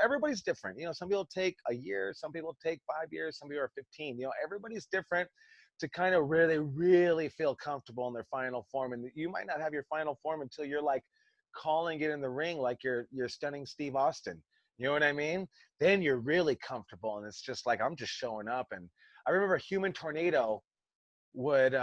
Everybody's different. Some people take a year, some people take 5 years, some people are 15. Everybody's different to kind of really, really feel comfortable in their final form. And you might not have your final form until you're like calling it in the ring, like you're stunning Steve Austin. You know what I mean? Then you're really comfortable, and it's just like I'm just showing up. And I remember Human Tornado would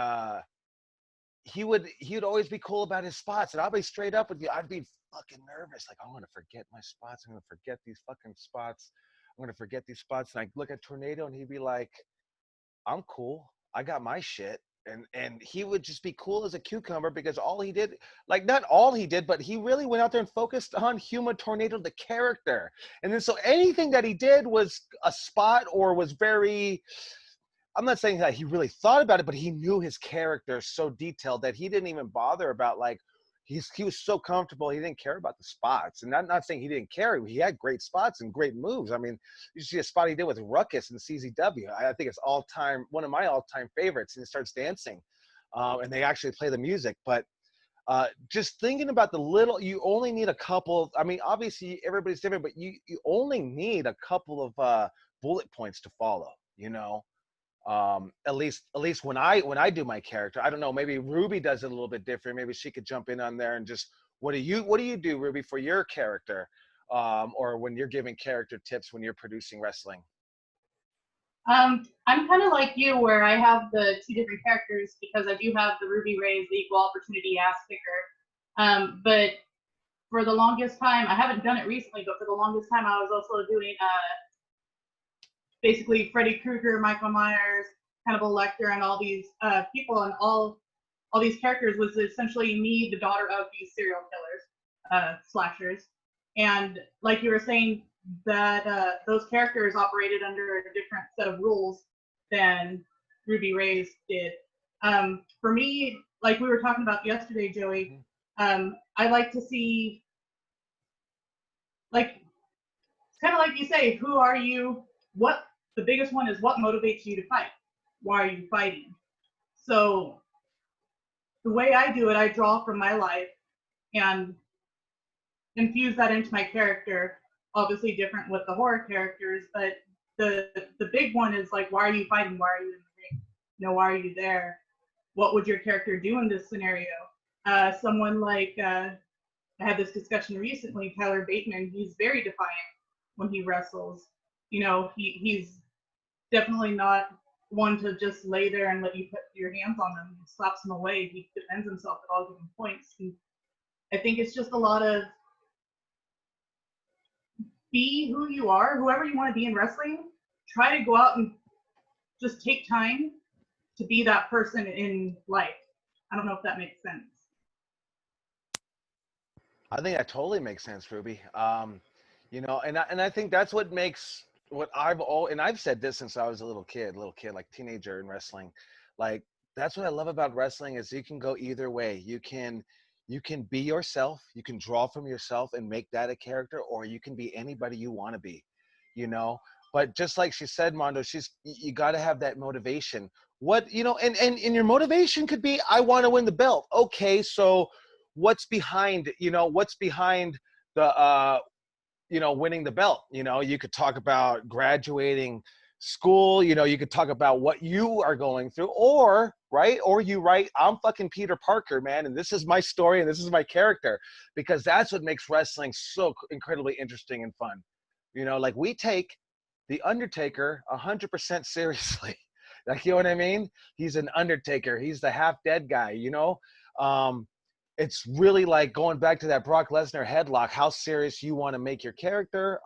he would always be cool about his spots, and I'll be straight up with you. I'd be fucking nervous, like I'm gonna forget my spots. I'm gonna forget these fucking spots. I'm gonna forget these spots. And I look at Tornado, and he'd be like, "I'm cool. I got my shit." And he would just be cool as a cucumber because all he did, like not all he did, but he really went out there and focused on Human Tornado, the character. And then so anything that he did was a spot or was very. I'm not saying that he really thought about it, but he knew his character so detailed that he didn't even bother about like he was so comfortable. He didn't care about the spots. And I'm not saying he didn't care. He had great spots and great moves. I mean, you see a spot he did with Ruckus in CZW. I think it's one of my all-time favorites. And he starts dancing, and they actually play the music. But just thinking about you only need a couple. I mean, obviously everybody's different, but you only need a couple of bullet points to follow. At least when I do my character. I don't know, maybe Ruby does it a little bit different. Maybe she could jump in on there and just what do you do, Ruby, for your character, or when you're giving character tips when you're producing wrestling? I'm kind of like you, where I have the two different characters because I do have the Ruby Rays, the equal opportunity ass kicker. But for the longest time, I haven't done it recently, but for the longest time I was also doing basically Freddy Krueger, Michael Myers, Hannibal Lecter and all these people and all these characters was essentially me, the daughter of these serial killers, slashers. And like you were saying, that those characters operated under a different set of rules than Ruby Ray's did. For me, like we were talking about yesterday, Joey, I like to see, like, it's kind of like you say, who are you? What the biggest one is, what motivates you to fight? Why are you fighting? So the way I do it, I draw from my life and infuse that into my character. Obviously different with the horror characters, but the big one is like, why are you fighting? Why are you in the ring? You know, why are you there? What would your character do in this scenario? Someone like, I had this discussion recently, Tyler Bateman, he's very defiant when he wrestles. You know, he's definitely not one to just lay there and let you put your hands on them. He slaps them away. He defends himself at all given points. And I think it's just a lot of be who you are, whoever you want to be in wrestling. Try to go out and just take time to be that person in life. I don't know if that makes sense. I think that totally makes sense, Ruby. You know, and I think that's what makes what I've said this since I was a little kid, like teenager in wrestling. Like, that's what I love about wrestling is you can go either way. You can be yourself, you can draw from yourself and make that a character, or you can be anybody you want to be, you know. But just like she said, Mondo, you got to have that motivation. What, you know, and your motivation could be, I want to win the belt. Okay, so what's behind, you know, what's behind the you know, winning the belt? You know, you could talk about graduating school, you know, you could talk about what you are going through, or you write, I'm fucking Peter Parker, man, and this is my story and this is my character, because that's what makes wrestling so incredibly interesting and fun. You know, like, we take the Undertaker 100% seriously. Like, you know what I mean? He's an Undertaker. He's the half dead guy, you know? It's really like going back to that Brock Lesnar headlock, how serious you want to make your character.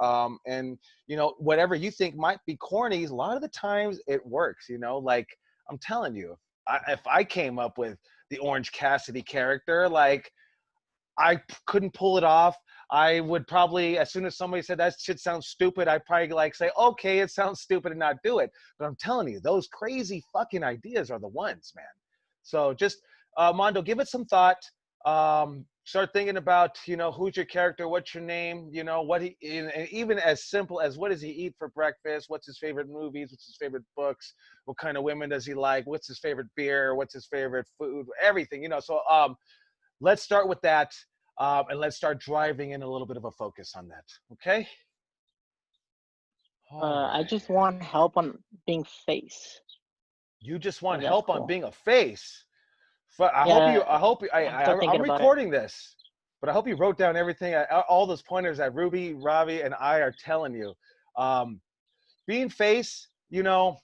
And, you know, whatever you think might be corny, a lot of the times it works, you know? Like, I'm telling you, if I came up with the Orange Cassidy character, like, I couldn't pull it off. I would probably, as soon as somebody said that shit sounds stupid, I'd probably like say, okay, it sounds stupid, and not do it. But I'm telling you, those crazy fucking ideas are the ones, man. So just, Mondo, give it some thought. Start thinking about, you know, who's your character, what's your name, you know, what he, and even as simple as what does he eat for breakfast, what's his favorite movies, what's his favorite books, what kind of women does he like, what's his favorite beer, what's his favorite food, everything, you know. So let's start with that, and let's start driving in a little bit of a focus on that, okay? I just want help on being face. You just want That's help cool. on being a face. I'm thinking about recording this, but I hope you wrote down everything, all those pointers that Ruby, Ravi, and I are telling you. Being face, you know,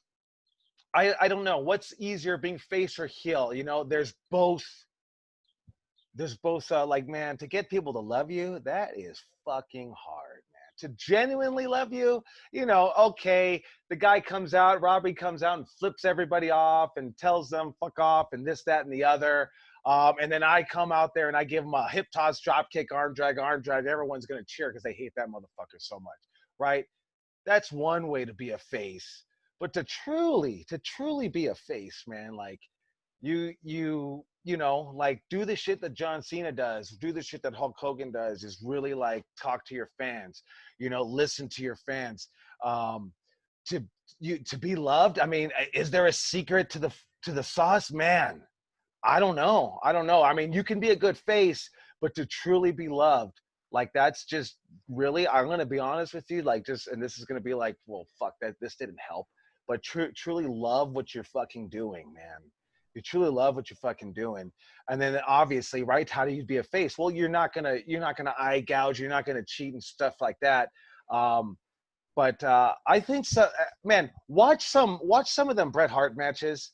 I don't know what's easier, being face or heel. You know, there's both. Like, man, to get people to love you, that is fucking hard, man. To genuinely love you, you know, okay, the guy comes out, Robbie comes out and flips everybody off and tells them fuck off and this, that, and the other. And then I come out there and I give them a hip toss, drop kick, arm drag. Everyone's going to cheer because they hate that motherfucker so much, right? That's one way to be a face. But to truly be a face, man, like, you know, like, do the shit that John Cena does, do the shit that Hulk Hogan does, is really like talk to your fans, you know, listen to your fans. To be loved, I mean, is there a secret to the sauce, man? I don't know. I mean, you can be a good face, but to truly be loved, like, that's just really, I'm going to be honest with you, like, just, and this is going to be like, well, fuck that, this didn't help, but truly love what you're fucking doing, man. You truly love what you're fucking doing. And then obviously, right, how do you be a face? Well, you're not gonna eye gouge, you're not gonna cheat and stuff like that. But I think so, man, watch some of them Bret Hart matches.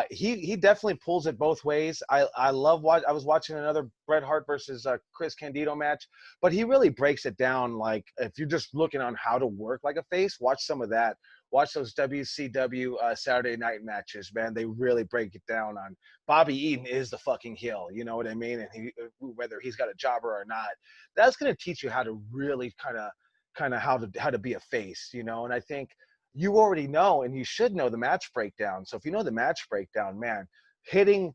He definitely pulls it both ways. I was watching another Bret Hart versus Chris Candido match, but he really breaks it down. Like, if you're just looking on how to work like a face, watch some of that. watch those WCW Saturday night matches, man. They really break it down on Bobby Eaton is the fucking heel. You know what I mean? And whether he's got a jobber or not, that's going to teach you how to really kind of how to be a face, you know? And I think you already know, and you should know the match breakdown. So if you know the match breakdown, man, hitting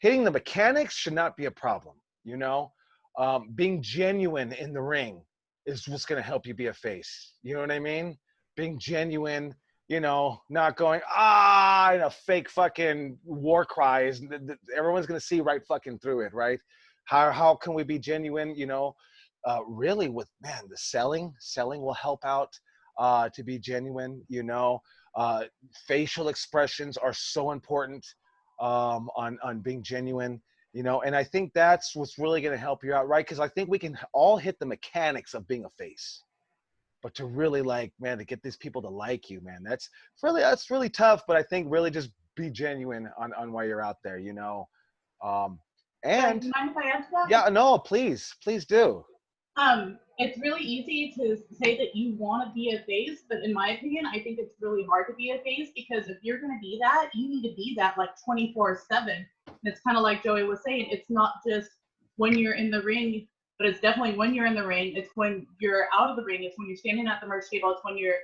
the mechanics should not be a problem, you know? Being genuine in the ring is what's going to help you be a face. You know what I mean? Being genuine, you know, not going, in a fake fucking war cries. Everyone's going to see right fucking through it, right? How can we be genuine, you know? Really with, man, the selling will help out to be genuine, you know? Facial expressions are so important on being genuine. You know, and I think that's what's really going to help you out, right? Because I think we can all hit the mechanics of being a face, but to really like, man, to get these people to like you, man, that's really tough. But I think really just be genuine on why you're out there, you know. And do you mind if I answer that? yeah, no, please do. It's really easy to say that you want to be a face, but in my opinion, I think it's really hard to be a face, because if you're going to be that, you need to be that like 24/7. And it's kind of like Joey was saying, it's not just when you're in the ring, but it's definitely when you're in the ring. It's when you're out of the ring. It's when you're standing at the merch table. It's when you're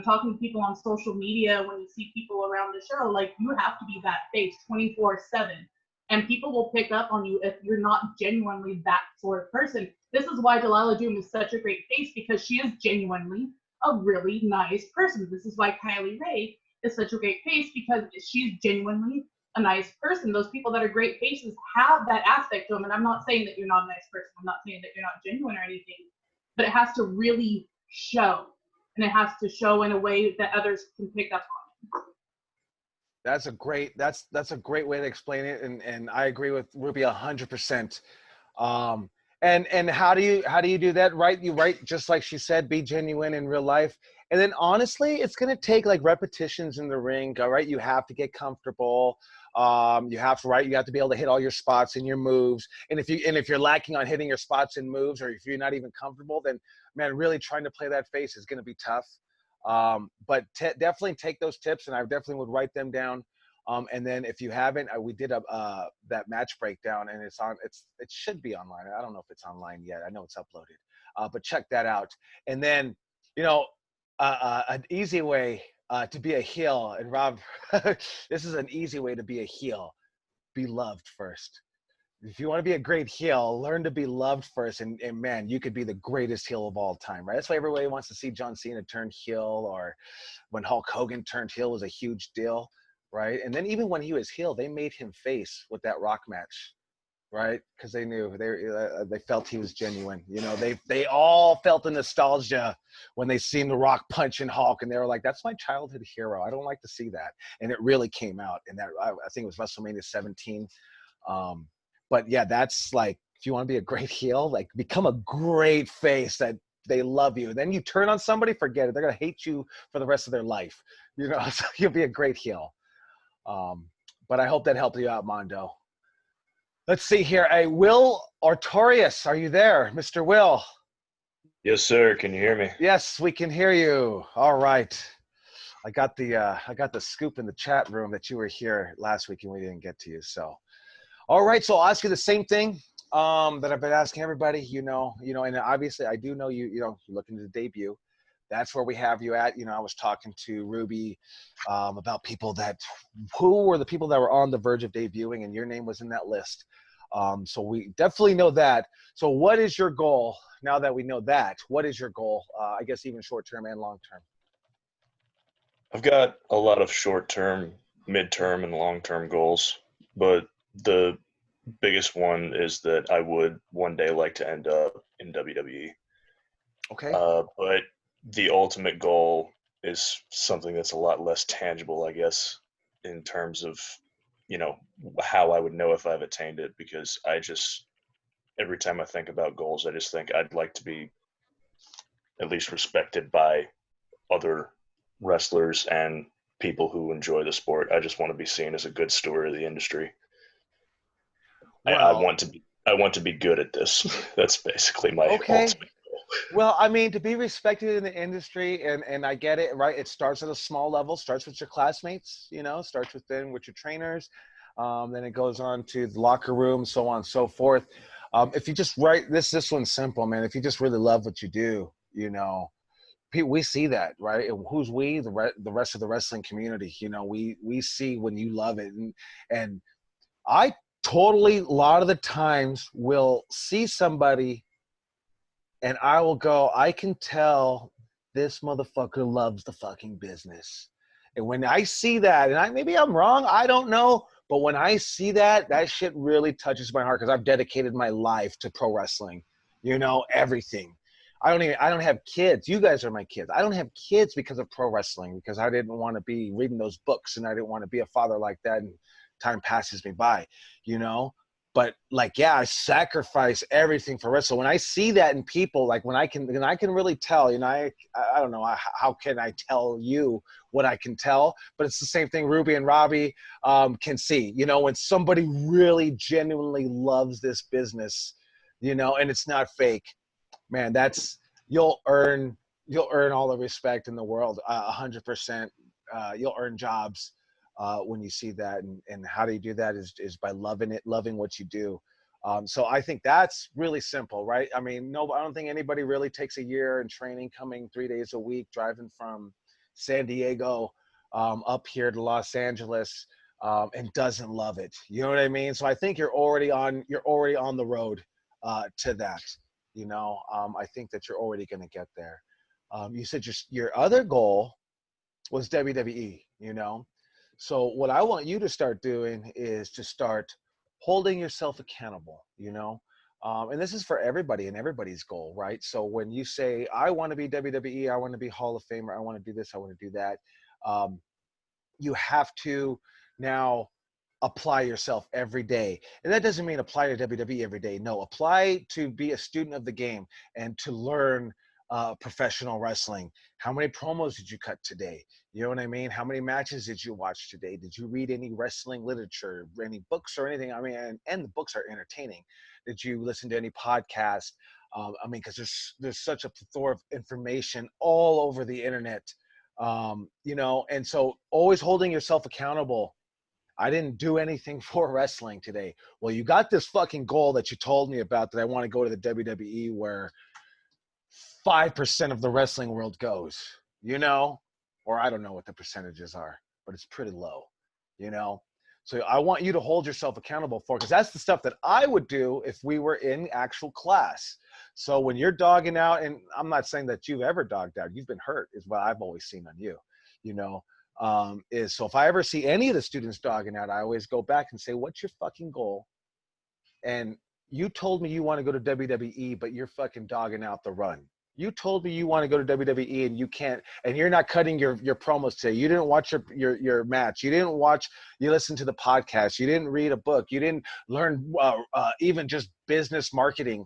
talking to people on social media, when you see people around the show. Like, you have to be that face 24/7. And people will pick up on you if you're not genuinely that sort of person. This is why Delilah Doom is such a great face, because she is genuinely a really nice person. This is why Kylie Ray is such a great face, because she's genuinely a nice person. Those people that are great faces have that aspect to them. And I'm not saying that you're not a nice person. I'm not saying that you're not genuine or anything, but it has to really show. And it has to show in a way that others can pick up on. That's a great way to explain it, and I agree with Ruby 100%. And how do you do that, right? You just like she said, be genuine in real life. And then honestly, it's gonna take like repetitions in the ring, right? You have to get comfortable. You have to be able to hit all your spots and your moves. And if you're lacking on hitting your spots and moves, or if you're not even comfortable, then man, really trying to play that face is gonna be tough. But definitely take those tips, and I definitely would write them down. And then if you haven't, we did that match breakdown, and it should be online. I don't know if it's online yet. I know it's uploaded, but check that out. And then, you know, an easy way to be a heel, and Rob, this is an easy way to be a heel. Be loved first. If you want to be a great heel, learn to be loved first, and man, you could be the greatest heel of all time, right? That's why everybody wants to see John Cena turn heel, or when Hulk Hogan turned heel was a huge deal, right? And then even when he was heel, they made him face with that Rock match, right? Because they knew they felt he was genuine. You know, they all felt the nostalgia when they seen the Rock punching Hulk, and they were like, "That's my childhood hero. I don't like to see that," and it really came out. And that I think it was WrestleMania 17. But yeah, that's like, if you want to be a great heel, like become a great face that they love you. Then you turn on somebody, forget it. They're going to hate you for the rest of their life. You know, so you'll be a great heel. But I hope that helped you out, Mondo. Let's see here. Hey, Will Artorius, are you there? Mr. Will? Yes, sir. Can you hear me? Yes, we can hear you. All right. I got the scoop in the chat room that you were here last week and we didn't get to you, so. All right, so I'll ask you the same thing that I've been asking everybody, you know, and obviously I do know you're looking to debut. That's where we have you at. You know, I was talking to Ruby about who were the people that were on the verge of debuting, and your name was in that list. So we definitely know that. So what is your goal now that we know that? What is your goal, I guess even short-term and long-term? I've got a lot of short-term, mid-term, and long-term goals, but the biggest one is that I would one day like to end up in WWE. Okay. But the ultimate goal is something that's a lot less tangible, I guess, in terms of, you know, how I would know if I've attained it, because every time I think about goals, I just think I'd like to be at least respected by other wrestlers and people who enjoy the sport. I just want to be seen as a good steward of the industry. I want to be good at this. That's basically my ultimate goal. Well, I mean, to be respected in the industry, and I get it, right? It starts at a small level, starts with your classmates, starts with your trainers, then it goes on to the locker room, so on and so forth. If you just this one's simple, man. If you just really love what you do, we see that, right? And who's we? The rest of the wrestling community. We see when you love it, and I totally, a lot of the times, will see somebody and I will go, I can tell this motherfucker loves the fucking business. And when I see that, and maybe I'm wrong, I don't know, but when I see that shit really touches my heart because I've dedicated my life to pro wrestling, everything. I don't have kids. You guys are my kids. I don't have kids because of pro wrestling, because I didn't want to be reading those books and I didn't want to be a father like that, and time passes me by, But I sacrifice everything for wrestling. When I see that in people, when I can really tell, I don't know, how can I tell you what I can tell? But it's the same thing Ruby and Robbie can see, when somebody really genuinely loves this business, and it's not fake, man, you'll earn all the respect in the world, 100%. You'll earn jobs when you see that, and how do you do that is by loving what you do. So I think that's really simple, right? I mean, no, I don't think anybody really takes a year in training, coming 3 days a week, driving from San Diego up here to Los Angeles, and doesn't love it. You know what I mean? So I think you're already on the road to that. I think that you're already going to get there. You said your other goal was WWE, So what I want you to start doing is to start holding yourself accountable, and this is for everybody and everybody's goal, right? So when you say, I want to be WWE, I want to be Hall of Famer, I want to do this, I want to do that, you have to now apply yourself every day. And that doesn't mean apply to WWE every day. No, apply to be a student of the game and to learn professional wrestling. How many promos did you cut today? You know what I mean? How many matches did you watch today? Did you read any wrestling literature, any books or anything? I mean, and the books are entertaining. Did you listen to any podcast? Because there's such a plethora of information all over the internet, and so always holding yourself accountable. I didn't do anything for wrestling today. Well, you got this fucking goal that you told me about, that I want to go to the WWE, where 5% of the wrestling world goes, or I don't know what the percentages are, but it's pretty low, So I want you to hold yourself accountable for, because that's the stuff that I would do if we were in actual class. So when you're dogging out, and I'm not saying that you've ever dogged out, you've been hurt, is what I've always seen on you, so if I ever see any of the students dogging out, I always go back and say, what's your fucking goal? And you told me you want to go to WWE, but you're fucking dogging out the run. You told me you want to go to WWE and you can't, and you're not cutting your promos today. You didn't watch your match. You listened to the podcast. You didn't read a book. You didn't learn even just business marketing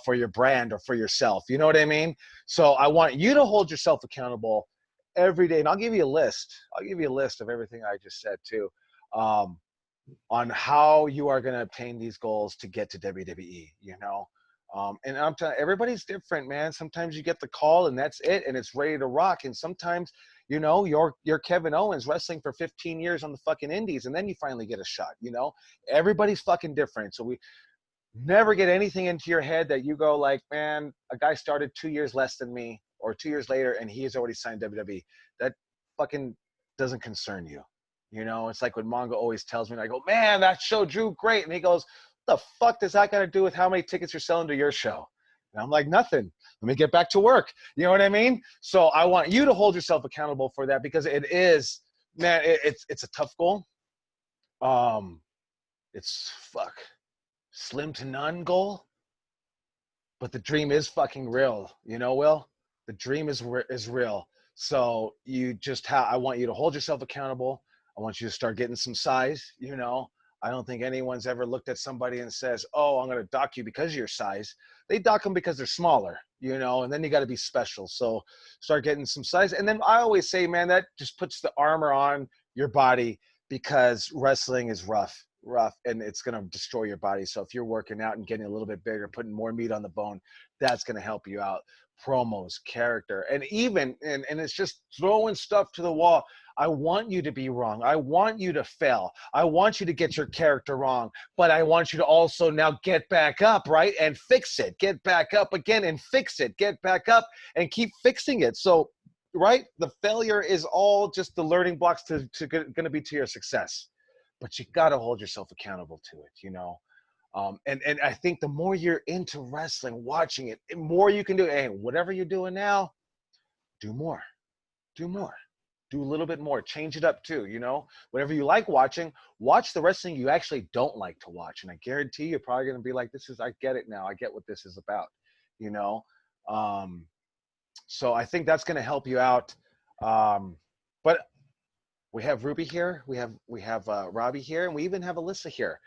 for your brand or for yourself. You know what I mean? So I want you to hold yourself accountable every day. And I'll give you a list. Of everything I just said too, on how you are going to obtain these goals to get to WWE, and I'm telling you, everybody's different, man. Sometimes you get the call and that's it, and it's ready to rock. And sometimes, you're Kevin Owens wrestling for 15 years on the fucking indies, and then you finally get a shot, Everybody's fucking different. So we never get anything into your head that you go like, man, a guy started 2 years less than me, or 2 years later, and he has already signed WWE. That fucking doesn't concern you. It's like when Mongo always tells me, and I go, man, that show drew great. And he goes, what the fuck does that got to do with how many tickets you're selling to your show? And I'm like, nothing. Let me get back to work. You know what I mean? So I want you to hold yourself accountable for that, because it is, man, it's a tough goal. It's slim to none goal, but the dream is fucking real. Will, the dream is real. So I want you to hold yourself accountable. I want you to start getting some size. I don't think anyone's ever looked at somebody and says, oh, I'm going to dock you because of your size. They dock them because they're smaller, and then you got to be special. So start getting some size. And then I always say, man, that just puts the armor on your body, because wrestling is rough. rough, and it's going to destroy your body. So if you're working out and getting a little bit bigger, putting more meat on the bone, that's going to help you out. Promos, character, and even and it's just throwing stuff to the wall. I want you to be wrong. I want you to fail. I want you to get your character wrong, but I want you to also now get back up, right? And fix it. Get back up again and fix it. Get back up and keep fixing it. So, right? The failure is all just the learning blocks to going to be to your success. But you got to hold yourself accountable to it, you know? And I think the more you're into wrestling, watching it, the more you can do. Hey, whatever you're doing now, do more. Do more. Do a little bit more. Change it up too, you know? Whatever you like watching, watch the wrestling you actually don't like to watch. And I guarantee you're probably going to be like, I get it now. I get what this is about, you know? So I think that's going to help you out. But we have Ruby here. We have Robbie here, and we even have Alyssa here.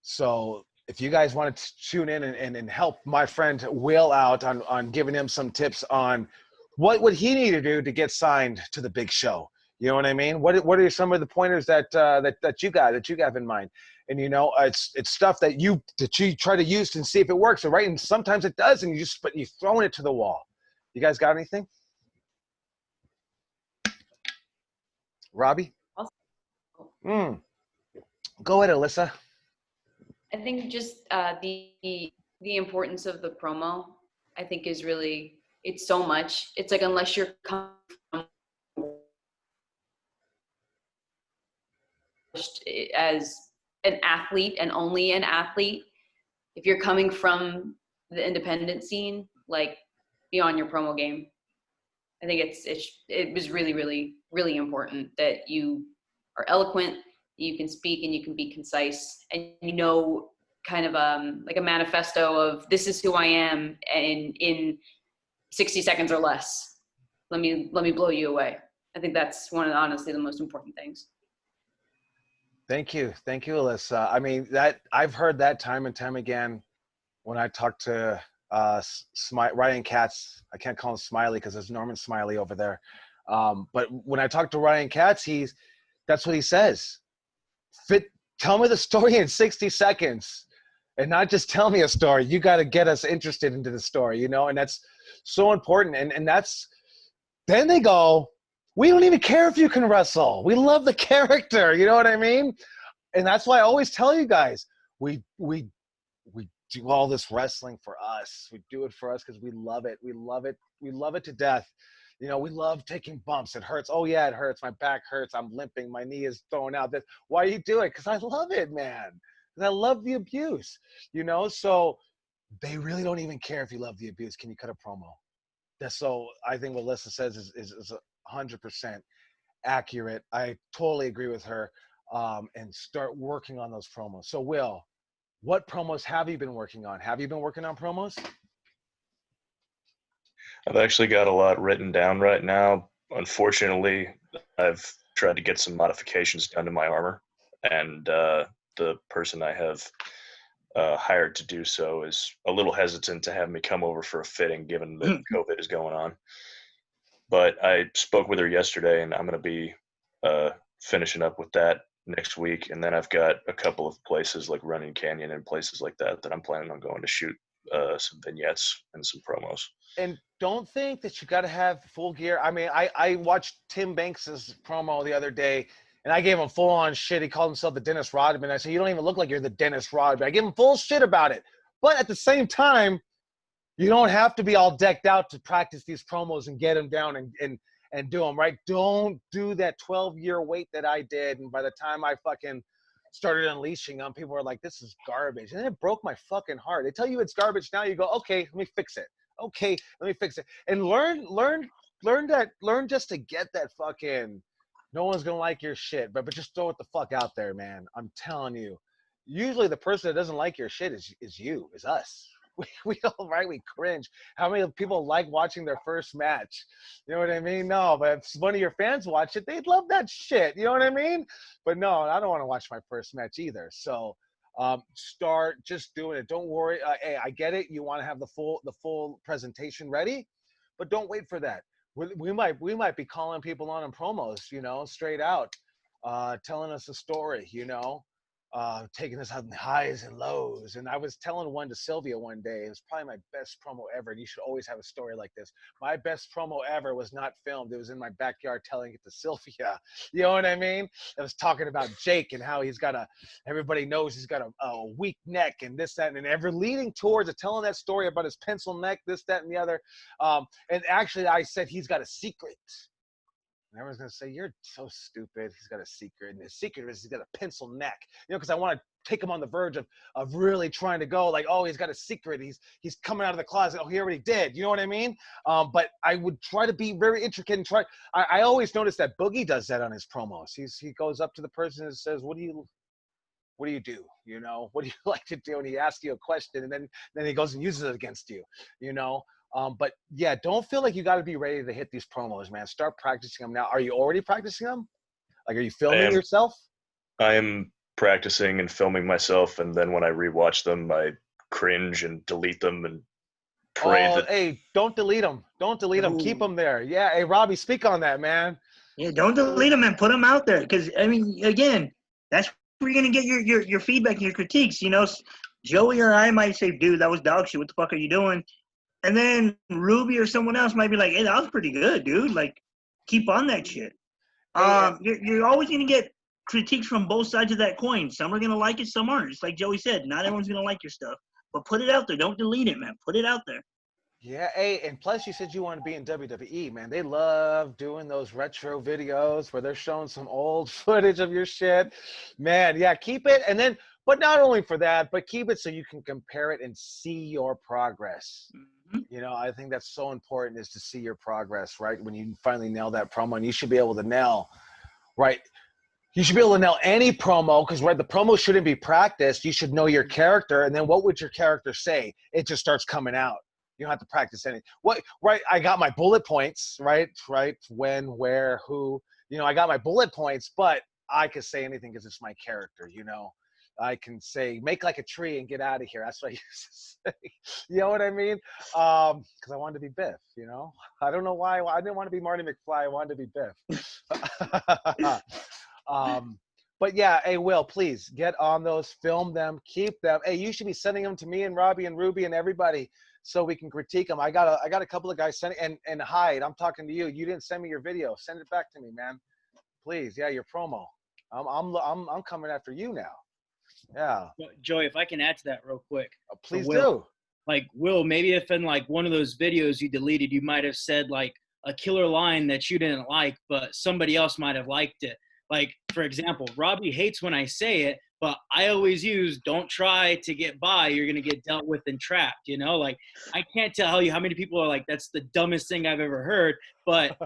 So if you guys want to tune in and help my friend Will out on giving him some tips on what would he need to do to get signed to the big show, you know what I mean? What are some of the pointers that you have in mind? And you know, it's stuff that you try to use and see if it works, right? And sometimes it does, and you're throwing it to the wall. You guys got anything? Robbie? Go ahead, Alyssa. I think just the importance of the promo, I think, is really, it's so much. It's like, unless you're coming from as an athlete and only an athlete, if you're coming from the independent scene, like, be on your promo game. I think it was really, really, really important that you are eloquent, you can speak and you can be concise, and you know, kind of like a manifesto of, this is who I am, and in 60 seconds or less, let me blow you away. I think that's honestly the most important things. Thank you, Alyssa. I mean, that I've heard that time and time again when I talk to Ryan Katz. I can't call him Smiley because there's Norman Smiley over there. But when I talk to Ryan Katz, that's what he says. Tell me the story in 60 seconds, and not just tell me a story. You got to get us interested into the story, you know, and that's so important. And then they go, we don't even care if you can wrestle. We love the character. You know what I mean? And that's why I always tell you guys, we do all this wrestling for us. We do it for us because we love it. We love it. We love it to death. You know, we love taking bumps. It hurts. Oh yeah, it hurts. My back hurts. I'm limping. My knee is thrown out. Why you do it? Because I love it, man. Because I love the abuse. You know, so they really don't even care if you love the abuse. Can you cut a promo? So I think what Alyssa says is 100% accurate. I totally agree with her. And start working on those promos. So Will, what promos have you been working on? Have you been working on promos? I've actually got a lot written down right now. Unfortunately, I've tried to get some modifications done to my armor, and the person I have hired to do so is a little hesitant to have me come over for a fitting, given that COVID is going on. But I spoke with her yesterday, and I'm going to be finishing up with that next week. And then I've got a couple of places like Running Canyon and places like that I'm planning on going to shoot some vignettes and some promos. And don't think that you got to have full gear. I mean, I watched Tim Banks's promo the other day, and I gave him full on shit. He called himself the Dennis Rodman. I said, you don't even look like you're the Dennis Rodman. I gave him full shit about it. But at the same time, you don't have to be all decked out to practice these promos and get them down and do them, right? Don't do that 12-year wait that I did. And by the time I fucking started unleashing them, people were like, this is garbage. And it broke my fucking heart. They tell you it's garbage now. You go, okay, let me fix it. Okay, let me fix it. And learn just to get that fucking, no one's gonna like your shit, but just throw it the fuck out there, man. I'm telling you. Usually the person that doesn't like your shit is us. We don't, right? We cringe. How many people like watching their first match? You know what I mean? No, but if one of your fans watch it, they'd love that shit. You know what I mean? But no, I don't want to watch my first match either. So start just doing it. Don't worry. Hey, I get it. You want to have the full presentation ready, but don't wait for that. We might be calling people on promos, you know, straight out. telling us a story, taking us on highs and lows. And I was telling one to Sylvia one day. It was probably my best promo ever. And you should always have a story like this. My best promo ever was not filmed. It was in my backyard telling it to Sylvia. You know what I mean? I was talking about Jake and how everybody knows he's got a weak neck and this, that, and ever leading towards telling that story about his pencil neck, this, that, and the other. And actually I said he's got a secret. And everyone's going to say, you're so stupid. He's got a secret. And his secret is he's got a pencil neck. Because I want to take him on the verge of really trying to go like, oh, he's got a secret. He's coming out of the closet. Oh, he already did. You know what I mean? But I would try to be very intricate and I always notice that Boogie does that on his promos. He goes up to the person and says, what do you do? What do you like to do? And he asks you a question and then he goes and uses it against you, But yeah, don't feel like you got to be ready to hit these promos, man. Start practicing them now. Are you already practicing them? Like, are you filming yourself? I am practicing and filming myself, and then when I rewatch them, I cringe and delete them and pray that. Hey, don't delete them. Don't delete them. Keep them there. Yeah. Hey, Robbie, speak on that, man. Yeah, don't delete them and put them out there. Because I mean, again, that's where you're gonna get your feedback and your critiques. Joey or I might say, "Dude, that was dog shit. What the fuck are you doing?" And then Ruby or someone else might be like, "Hey, that was pretty good, dude. Like, keep on that shit." You're always gonna get critiques from both sides of that coin. Some are gonna like it, some aren't. Just like Joey said, not everyone's gonna like your stuff. But put it out there. Don't delete it, man. Put it out there. Yeah, hey, and plus you said you want to be in WWE, man. They love doing those retro videos where they're showing some old footage of your shit. Man, yeah, keep it. And then, but not only for that, but keep it so you can compare it and see your progress. I think that's so important, is to see your progress, right? When you finally nail that promo, and you should be able to nail, right? You should be able to nail any promo, because the promo shouldn't be practiced. You should know your character, and then what would your character say? It just starts coming out. You don't have to practice anything. Right? I got my bullet points, right? When, where, who. I got my bullet points, but I could say anything because it's my character. I can say, make like a tree and get out of here. That's what I used to say. You know what I mean? Because I wanted to be Biff. I don't know why. I didn't want to be Marty McFly. I wanted to be Biff. But yeah, hey, Will, please get on those, film them, keep them. Hey, you should be sending them to me and Robbie and Ruby and everybody so we can critique them. I got a couple of guys sending, and Hyde, I'm talking to you. You didn't send me your video. Send it back to me, man. Please. Yeah, your promo. I'm coming after you now. Yeah. Joey, if I can add to that real quick. Please do. Like, Will, maybe if in like one of those videos you deleted, you might have said like a killer line that you didn't like, but somebody else might have liked it. Like, for example, Robbie hates when I say it, but I always use, don't try to get by, you're going to get dealt with and trapped, Like, I can't tell you how many people are like, that's the dumbest thing I've ever heard, but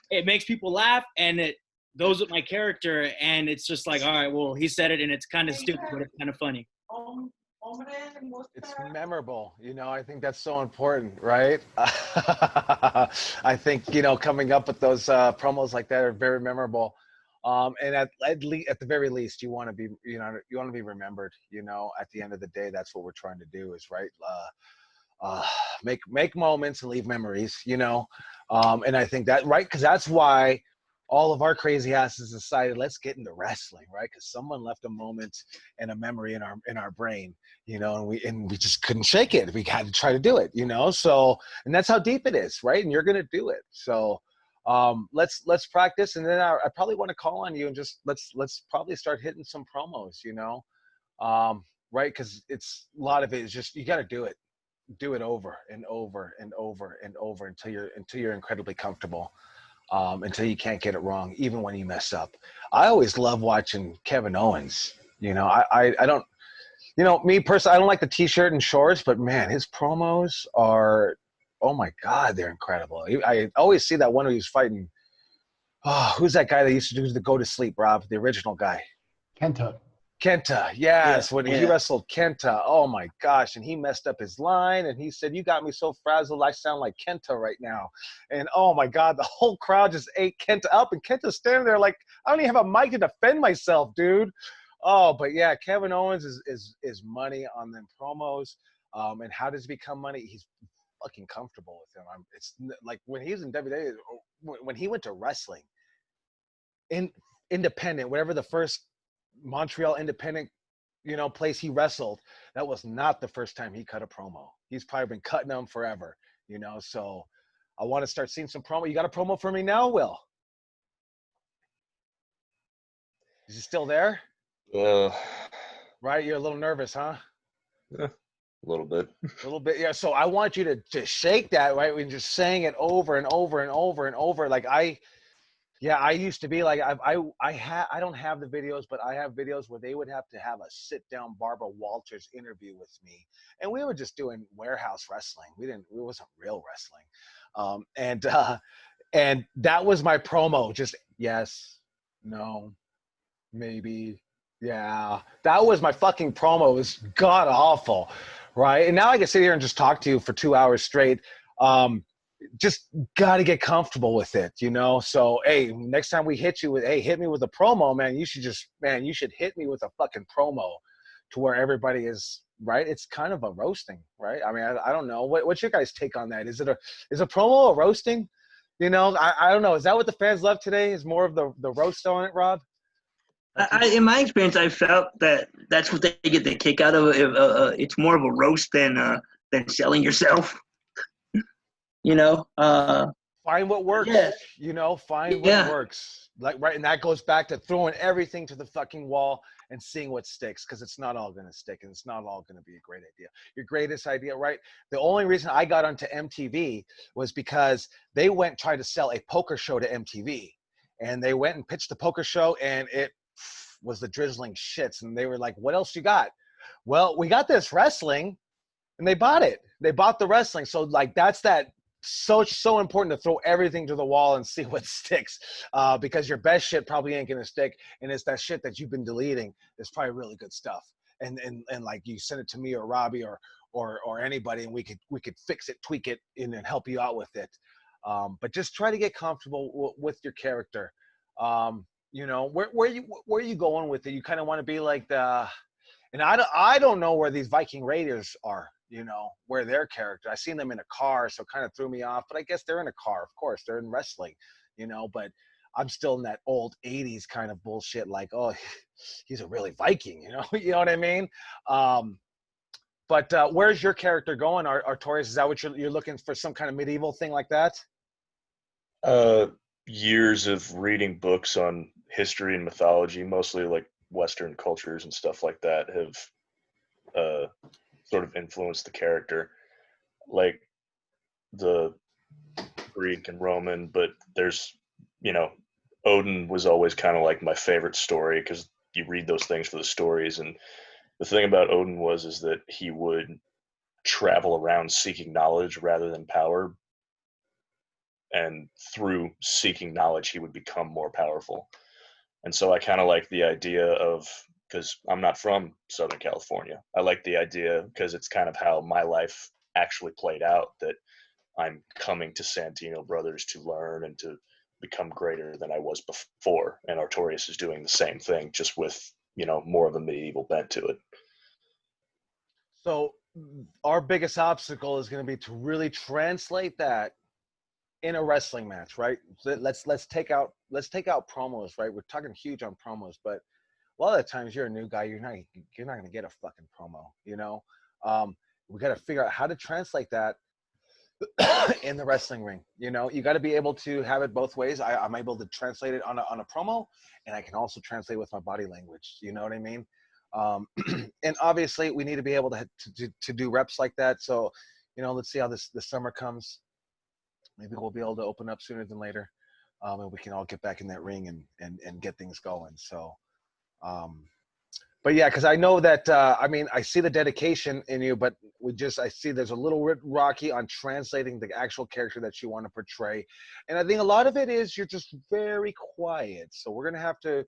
it makes people laugh, and it goes with my character, and it's just like, all right, well, he said it, and it's kind of stupid, but it's kind of funny. It's memorable, I think that's so important, right? I think, coming up with those promos like that are very memorable. And at the very least, you want to be, you want to be remembered. At the end of the day, that's what we're trying to do, is make moments and leave memories. And I think that, right, because that's why all of our crazy asses decided, let's get into wrestling, right? Because someone left a moment and a memory in our brain, and we just couldn't shake it. We had to try to do it, So, and that's how deep it is, right? And you're gonna do it, so. Let's practice, and then I probably want to call on you and just let's probably start hitting some promos, right? Because it's a lot of it is just, you got to do it over and over and over and over until you're incredibly comfortable, until you can't get it wrong, even when you mess up. I always love watching Kevin Owens. I don't, me personally, I don't like the t-shirt and shorts, but man, his promos are, oh my God, they're incredible. I always see that one where he's fighting. Oh, who's that guy that used to do the go to sleep, Rob? The original guy. Kenta, yes. When he wrestled Kenta, oh my gosh. And he messed up his line, and he said, you got me so frazzled, I sound like Kenta right now. And oh my God, the whole crowd just ate Kenta up, and Kenta's standing there like, I don't even have a mic to defend myself, dude. Oh, but yeah, Kevin Owens is money on them promos. And how does he become money? He's fucking comfortable with him. It's like when he was in WWE, when he went to wrestling, and independent, whatever the first Montreal independent, place he wrestled, that was not the first time he cut a promo. He's probably been cutting them forever, so I want to start seeing some promo. You got a promo for me now, Will? Is he still there? Right, you're a little nervous, huh? A little bit. A little bit, yeah. So I want you to shake that, right? We're just saying it over and over and over and over. Like I used to be like I don't have the videos, but I have videos where they would have to have a sit down Barbara Walters interview with me, and we were just doing warehouse wrestling. It wasn't real wrestling, and that was my promo. Just yes, no, maybe, yeah. That was my fucking promo. It was god awful, right? And now I can sit here and just talk to you for 2 hours straight. Just got to get comfortable with it, So, hey, next time we hit you with, hey, hit me with a promo, man. You should hit me with a fucking promo to where everybody is, right? It's kind of a roasting, right? I mean, I don't know. What's your guys' take on that? Is a promo a roasting? I don't know. Is that what the fans love today? Is more of the roast on it, Rob? In my experience, I felt that that's what they get the kick out of. It's more of a roast than selling yourself. Find what works. Yeah. Find what works. Like, right, and that goes back to throwing everything to the fucking wall and seeing what sticks, because it's not all going to stick, and it's not all going to be a great idea. Your greatest idea, right? The only reason I got onto MTV was because they tried to sell a poker show to MTV, and they went and pitched the poker show, and it was the drizzling shits, and they were like, what else you got? Well, we got this wrestling, and they bought it. They bought the wrestling. So like so important to throw everything to the wall and see what sticks, because your best shit probably ain't gonna stick, and it's that shit that you've been deleting is probably really good stuff. And like you send it to me or Robbie or anybody, and we could fix it, tweak it, and help you out with it. But just try to get comfortable with your character. Where are you going with it? You kind of want to be like and I don't know where these Viking Raiders are. Where their character. I seen them in a car, so it kind of threw me off. But I guess they're in a car, of course. They're in wrestling, But I'm still in that old '80s kind of bullshit. Like, oh, he's a really Viking, You know what I mean? But where's your character going, Artorias? Is that what you're looking for? Some kind of medieval thing like that? Years of reading books on history and mythology, mostly like Western cultures and stuff like that, have sort of influenced the character, like the Greek and Roman. But there's, Odin was always kind of like my favorite story, because you read those things for the stories. And the thing about Odin is that he would travel around seeking knowledge rather than power. And through seeking knowledge, he would become more powerful. And so I kind of like the idea of, because I'm not from Southern California, I like the idea, because it's kind of how my life actually played out, that I'm coming to Santino Brothers to learn and to become greater than I was before. And Artorias is doing the same thing, just with, more of a medieval bent to it. So our biggest obstacle is going to be to really translate that in a wrestling match, right? Let's take out promos, right? We're talking huge on promos, but a lot of the times you're a new guy, you're not going to get a fucking promo, we got to figure out how to translate that in the wrestling ring. You got to be able to have it both ways. I'm able to translate it on a promo, and I can also translate with my body language. You know what I mean? And obviously we need to be able to do reps like that. So, let's see how this summer comes. Maybe we'll be able to open up sooner than later, and we can all get back in that ring and get things going. So, but yeah, because I know that, I see the dedication in you, but I see there's a little rocky on translating the actual character that you want to portray. And I think a lot of it is you're just very quiet. So we're going to have to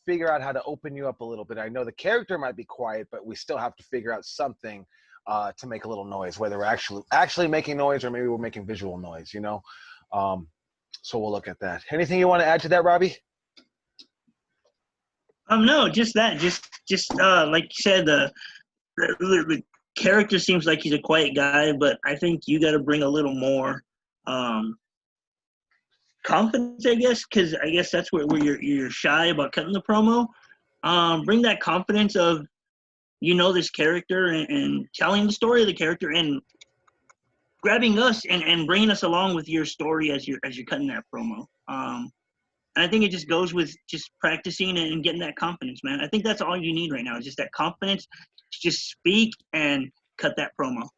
figure out how to open you up a little bit. I know the character might be quiet, but we still have to figure out something to make a little noise, whether we're actually making noise or maybe we're making visual noise, So we'll look at that. Anything you want to add to that, Robbie? No, just that. Just like you said, the character seems like he's a quiet guy, but I think you got to bring a little more confidence, I guess, because I guess that's where you're shy about cutting the promo. Bring that confidence of, this character and telling the story of the character and grabbing us and bringing us along with your story as you're cutting that promo. And I think it just goes with just practicing and getting that confidence, man. I think that's all you need right now is just that confidence to just speak and cut that promo.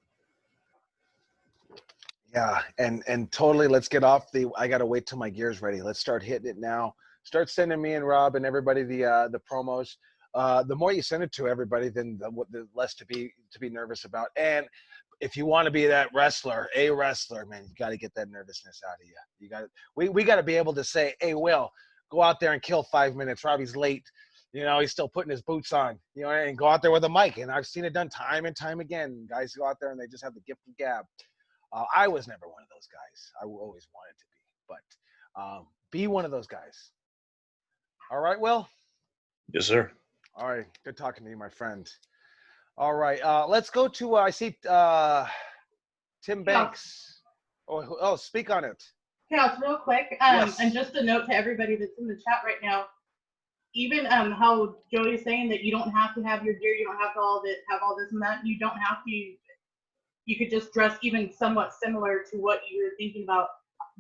Yeah, and totally. Let's get off I gotta wait till my gear's ready. Let's start hitting it now. Start sending me and Rob and everybody the promos. The more you send it to everybody, then the less to be nervous about. And if you want to be that wrestler, man, you got to get that nervousness out of you. You got we got to be able to say, hey, Will, go out there and kill 5 minutes. Robbie's late. He's still putting his boots on. And go out there with a mic. And I've seen it done time and time again. Guys go out there and they just have the gift of gab. I was never one of those guys. I always wanted to be, but be one of those guys. All right, Will? Yes, sir. All right. Good talking to you, my friend. All right. Let's go to, I see Tim Banks. Oh, speak on it. Chaos, real quick. Yes. And just a note to everybody that's in the chat right now, even how Joey is saying that you don't have to have your gear, you don't have to have all this and that, you don't have to, you could just dress even somewhat similar to what you're thinking about.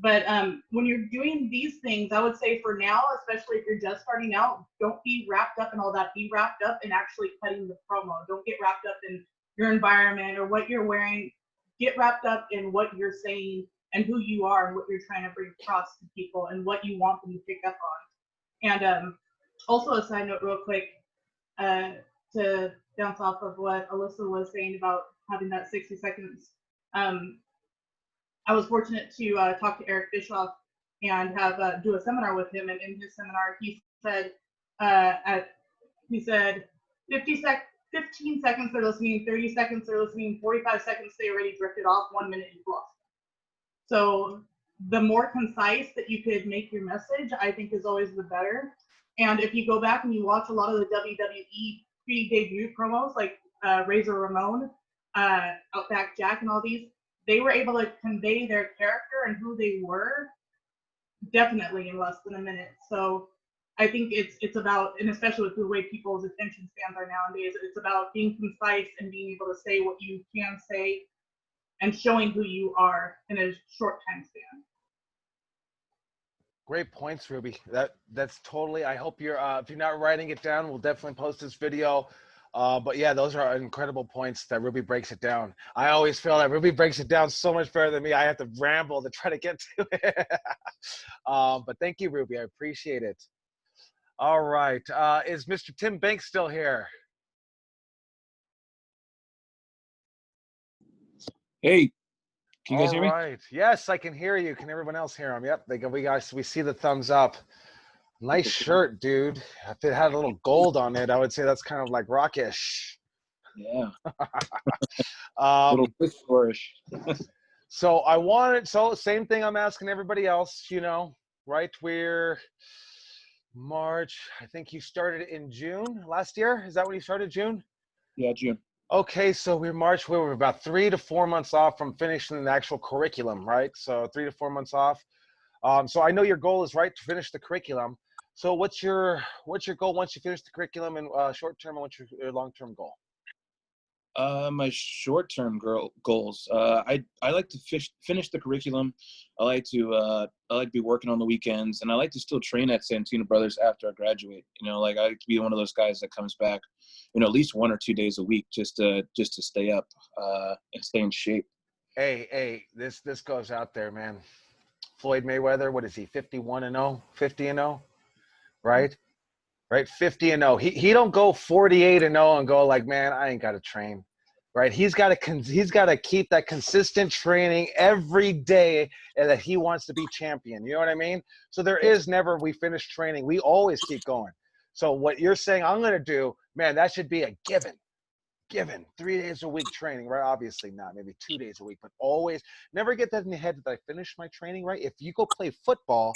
But when you're doing these things, I would say for now, especially if you're just starting out, don't be wrapped up in all that. Be wrapped up in actually cutting the promo. Don't get wrapped up in your environment or what you're wearing. Get wrapped up in what you're saying and who you are and what you're trying to bring across to people and what you want them to pick up on. And also a side note real quick, to bounce off of what Alyssa was saying about having that 60 seconds. I was fortunate to talk to Eric Bischoff and have do a seminar with him. And in his seminar, he said 15 seconds they're listening, 30 seconds they're listening, 45 seconds they already drifted off, 1 minute you've lost. So the more concise that you could make your message, I think is always the better. And if you go back and you watch a lot of the WWE pre-debut promos, like Razor Ramon, Outback Jack, and all these, they were able to convey their character and who they were definitely in less than a minute. So I think it's about, and especially with the way people's attention spans are nowadays, it's about being concise and being able to say what you can say and showing who you are in a short time span. Great points, Ruby. That's totally. I hope you're. If you're not writing it down, we'll definitely post this video. But yeah, those are incredible points that Ruby breaks it down. I always feel that Ruby breaks it down so much better than me. I have to ramble to try to get to it. But thank you, Ruby. I appreciate it. All right. Is Mr. Tim Banks still here? Hey, can you guys hear me? All right. Yes, I can hear you. Can everyone else hear him? Yep. We see the thumbs up. Nice shirt, dude. If it had a little gold on it, I would say that's kind of like rockish. Yeah. Little flourish. So same thing I'm asking everybody else, right? We're March. I think you started in June last year. Is that when you started, June? Yeah, June. Okay, so we're about 3 to 4 months off from finishing the actual curriculum, right? So 3 to 4 months off. So I know your goal is right to finish the curriculum. So what's your goal once you finish the curriculum, and short term, and what's your long term goal? My short-term goals. I like to finish the curriculum. I like to be working on the weekends, and I like to still train at Santino Brothers after I graduate. I like to be one of those guys that comes back, at least 1 or 2 days a week just to stay up and stay in shape. Hey, this goes out there, man. Floyd Mayweather, what is he? 51-0, 50-0, right? Right, 50-0. He don't go 48-0 and go like, man, I ain't got to train. Right, he's got to keep that consistent training every day, and that he wants to be champion. You know what I mean? So there is never we finish training. We always keep going. So what you're saying I'm going to do, man, that should be a given. 3 days a week training, right? Obviously not, maybe 2 days a week, but always never get that in your head that I finish my training, right? If you go play football,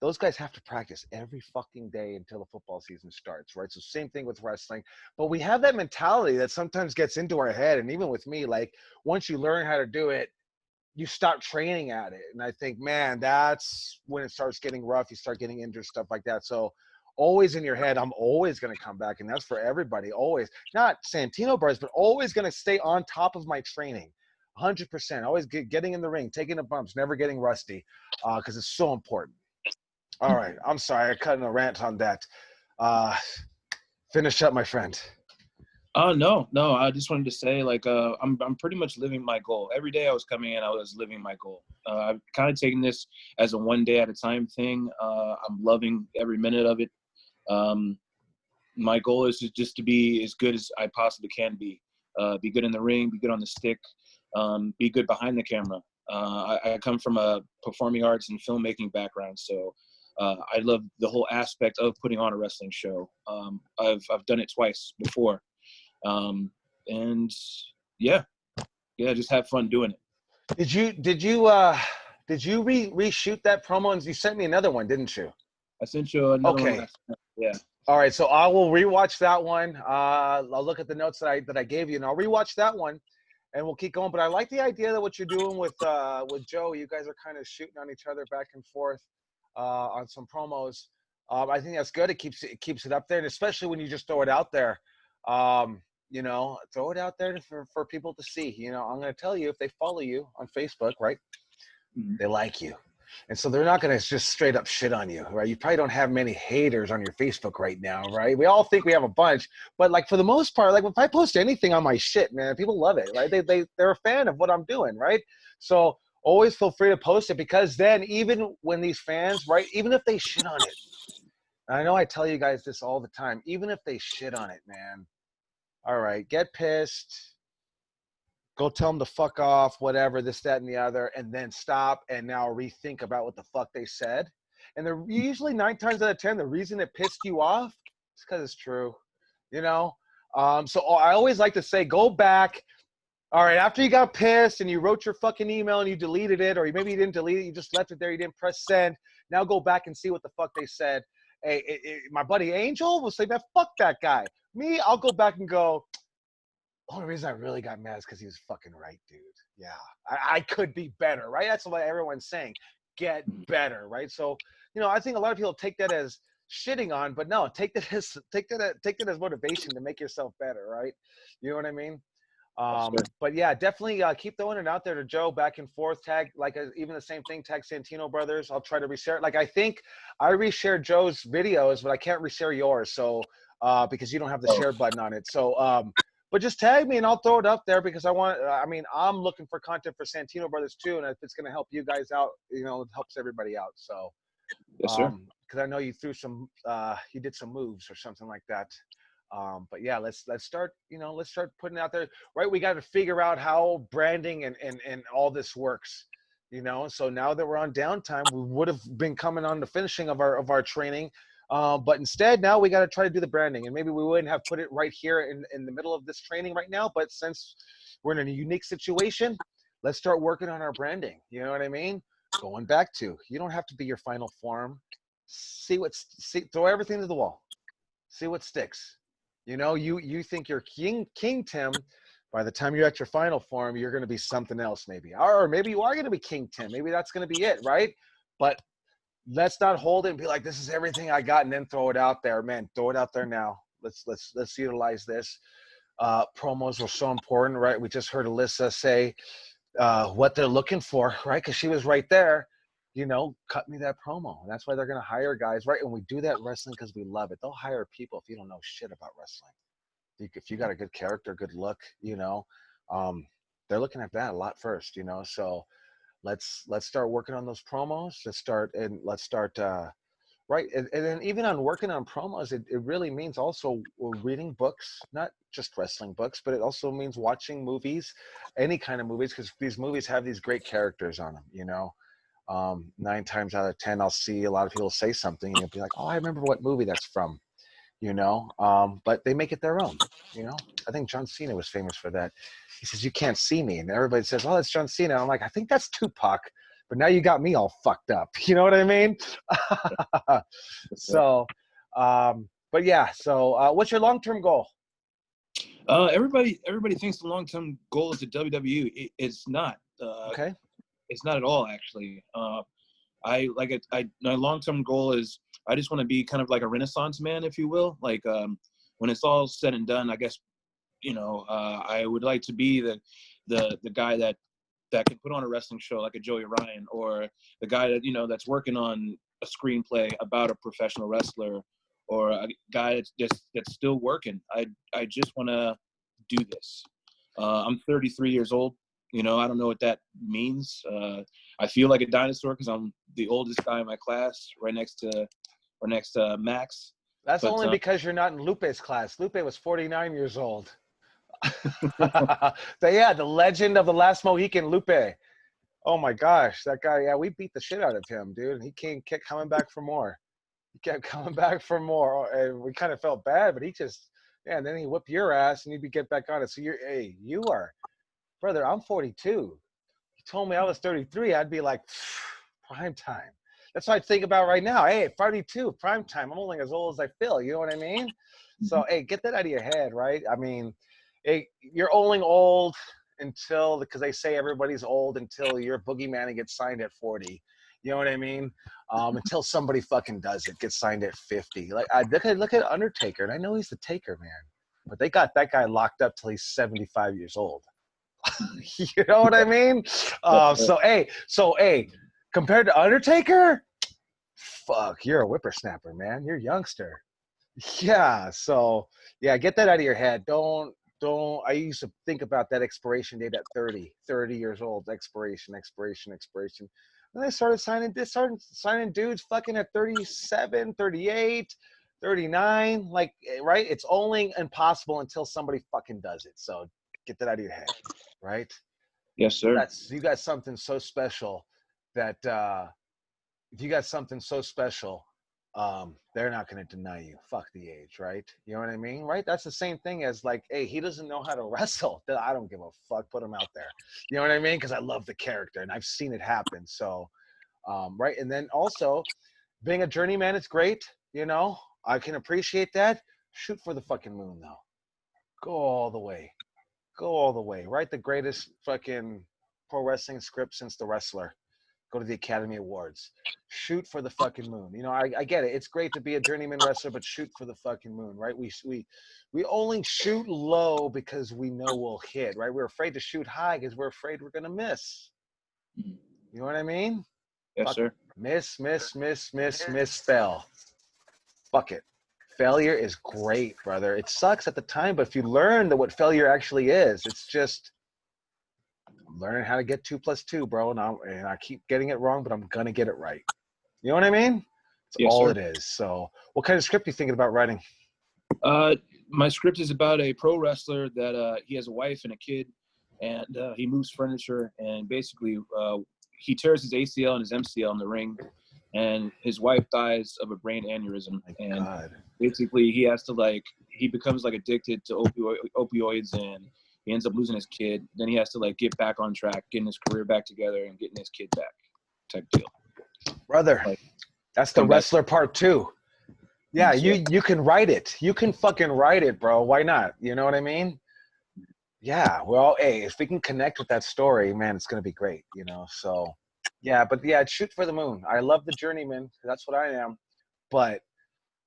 those guys have to practice every fucking day until the football season starts, right? So same thing with wrestling. But we have that mentality that sometimes gets into our head. And even with me, like once you learn how to do it, you stop training at it. And I think, man, that's when it starts getting rough. You start getting injured, stuff like that. So always in your head, I'm always going to come back. And that's for everybody, always. Not Santino Brothers, but always going to stay on top of my training. 100%. Always getting in the ring, taking the bumps, never getting rusty, because it's so important. All right. I'm sorry. I cut in a rant on that. Finish up, my friend. No. I just wanted to say, like, I'm pretty much living my goal. Every day I was coming in, I was living my goal. I've kind of taken this as a one day at a time thing. I'm loving every minute of it. My goal is just to be as good as I possibly can be. Be good in the ring, be good on the stick, be good behind the camera. I come from a performing arts and filmmaking background, so I love the whole aspect of putting on a wrestling show. I've done it twice before. And yeah, just have fun doing it. Did you reshoot that promo? And you sent me another one, didn't you? I sent you another one last night. Yeah. All right, so I will rewatch that one. I'll look at the notes that I gave you, and I'll rewatch that one, and we'll keep going. But I like the idea that what you're doing with Joe. You guys are kind of shooting on each other back and forth on some promos. I think that's good. It keeps it up there, and especially when you just throw it out there. You know, throw it out there for people to see. You know, I'm going to tell you, if they follow you on Facebook, right, they like you. And so they're not going to just straight up shit on you, right? You probably don't have many haters on your Facebook right now, right? We all think we have a bunch, but like for the most part, like if I post anything on my shit, man, people love it, right? They're a fan of what I'm doing, right? So always feel free to post it, because then even when these fans, right, even if they shit on it, and I know I tell you guys this all the time, even if they shit on it, man, all right, get pissed, go tell them to fuck off, whatever, this, that, and the other, and then stop and now rethink about what the fuck they said. And they're usually 9 times out of 10, the reason it pissed you off is because it's true, you know? So I always like to say, go back. All right, after you got pissed and you wrote your fucking email and you deleted it, or maybe you didn't delete it, you just left it there, you didn't press send. Now go back and see what the fuck they said. Hey, my buddy Angel will say, man, fuck that guy. Me, I'll go back and go, the only reason I really got mad is because he was fucking right, dude. Yeah, I could be better, right? That's what everyone's saying. Get better, right? So, you know, I think a lot of people take that as shitting on, but no, take that as motivation to make yourself better, right? You know what I mean? But yeah, definitely keep throwing it out there to Joe, back and forth. Tag, like even the same thing, tag Santino Brothers. I'll try to reshare it. Like I think I reshared Joe's videos, but I can't reshare yours. So because you don't have the share button on it. So but just tag me and I'll throw it up there, because I'm looking for content for Santino Brothers too. And if it's going to help you guys out, you know, it helps everybody out. So, yes, sir. Cause I know you threw you did some moves or something like that. But yeah, let's start putting it out there, right? We got to figure out how branding and all this works, you know? So now that we're on downtime, we would have been coming on the finishing of our training. But instead, now we got to try to do the branding, and maybe we wouldn't have put it right here in the middle of this training right now. But since we're in a unique situation, let's start working on our branding. You know what I mean? Going back to, you don't have to be your final form. Throw everything to the wall. See what sticks. You know, you think you're King Tim. By the time you're at your final form, you're going to be something else, maybe, or maybe you are going to be King Tim. Maybe that's going to be it, right? But let's not hold it and be like, this is everything I got, and then throw it out there. Man, throw it out there now. Let's utilize this. Promos are so important, right? We just heard Alyssa say what they're looking for, right? Because she was right there. You know, cut me that promo. And that's why they're going to hire guys, right? And we do that wrestling because we love it. They'll hire people if you don't know shit about wrestling. If you got a good character, good look, you know, they're looking at that a lot first, you know. So let's start working on those promos. Let's start right. And then even on working on promos, it really means also reading books, not just wrestling books, but it also means watching movies, any kind of movies, because these movies have these great characters on them, you know. 9 times out of 10, I'll see a lot of people say something and you'll be like, oh, I remember what movie that's from, you know, but they make it their own, you know. I think John Cena was famous for that. He says, you can't see me. And everybody says, oh, that's John Cena. I'm like, I think that's Tupac, but now you got me all fucked up. You know what I mean? So, but yeah, so what's your long-term goal? Everybody thinks the long-term goal is the WWE. It's not. Okay. It's not at all, actually. My long-term goal is I just want to be kind of like a Renaissance man, if you will. Like when it's all said and done, I guess, I would like to be the guy that can put on a wrestling show like a Joey Ryan, or the guy that, that's working on a screenplay about a professional wrestler, or a guy that's still working. I just want to do this. I'm 33 years old. I don't know what that means. I feel like a dinosaur because I'm the oldest guy in my class, right next to Max. That's only because you're not in Lupe's class. Lupe was 49 years old. The legend of the last Mohican, Lupe. Oh my gosh, that guy, yeah, we beat the shit out of him, dude. And he kept coming back for more. He kept coming back for more. And we kind of felt bad, but and then he whipped your ass and you'd get back on it. So you are, brother, I'm 42. You told me I was 33, I'd be like, prime time. That's what I think about right now. Hey, 42, prime time. I'm only as old as I feel. You know what I mean? Mm-hmm. So, hey, get that out of your head, right? I mean, you're only old because they say everybody's old until you're a boogeyman and gets signed at 40. You know what I mean? Until somebody fucking does it, gets signed at 50. Like, look at Undertaker, and I know he's the taker, man. But they got that guy locked up till he's 75 years old. You know what I mean? So compared to Undertaker, fuck, you're a whippersnapper, man. You're a youngster. Yeah, so yeah, get that out of your head. Don't I used to think about that expiration date at 30 years old, expiration. And I started signing dudes fucking at 37, 38, 39, like, right? It's only impossible until somebody fucking does it. So get that out of your head, right? Yes, sir. You got something so special that if you got something so special, they're not going to deny you. Fuck the age, right? You know what I mean? Right? That's the same thing as like, hey, he doesn't know how to wrestle. I don't give a fuck. Put him out there. You know what I mean? Because I love the character and I've seen it happen. So, right. And then also being a journeyman is great. I can appreciate that. Shoot for the fucking moon though. Go all the way. Write the greatest fucking pro wrestling script since The Wrestler. Go to the Academy Awards. Shoot for the fucking moon. I get it. It's great to be a journeyman wrestler, but shoot for the fucking moon, right? We only shoot low because we know we'll hit, right? We're afraid to shoot high because we're afraid we're gonna miss. You know what I mean? Yes, sir. Miss, fail. Fuck it. Failure is great, brother. It sucks at the time, but if you learn what failure actually is, it's just learning how to get 2 + 2, bro. And I keep getting it wrong, but I'm gonna get it right. You know what I mean? That's all it is. So, what kind of script are you thinking about writing? My script is about a pro wrestler that he has a wife and a kid, and he moves furniture, and basically he tears his ACL and his MCL in the ring, and his wife dies of a brain aneurysm. Basically he has to he becomes addicted to opioids, and he ends up losing his kid. Then he has to get back on track, getting his career back together and getting his kid back, type deal. Brother, that's the wrestler part 2. Yeah, you can write it. You can fucking write it, bro. Why not? You know what I mean? Yeah, well, hey, if we can connect with that story, man, it's going to be great, So, yeah, but yeah, shoot for the moon. I love the journeyman. That's what I am. But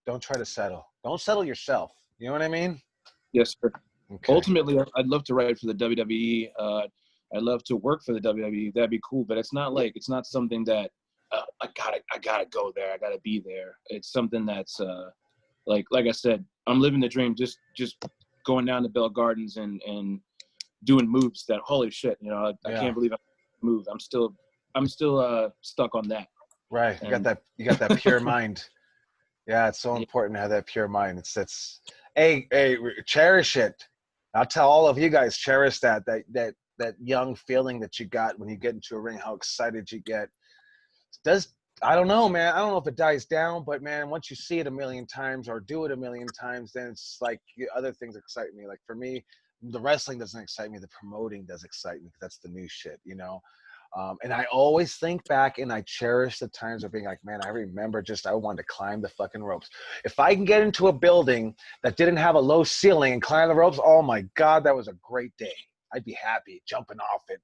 don't try to settle. Don't settle yourself. You know what I mean? Yes, sir. Okay. Ultimately, I'd love to write for the WWE. I'd love to work for the WWE. That'd be cool. But it's not something that I gotta go there. I gotta be there. It's something that's like I said, I'm living the dream. Just going down to Bell Gardens and doing moves that, holy shit, I can't believe I moved. I'm still stuck on that. Right. You got that pure mind. Yeah, it's so important to have that pure mind. It's hey, cherish it. I'll tell all of you guys, cherish that young feeling that you got when you get into a ring, how excited you get. I don't know, man. I don't know if it dies down, but man, once you see it a million times or do it a million times, then it's like other things excite me. Like for me, the wrestling doesn't excite me. The promoting does excite me because that's the new shit, And I always think back and I cherish the times of being like, man, I remember I wanted to climb the fucking ropes. If I can get into a building that didn't have a low ceiling and climb the ropes, oh my God, that was a great day. I'd be happy jumping off it,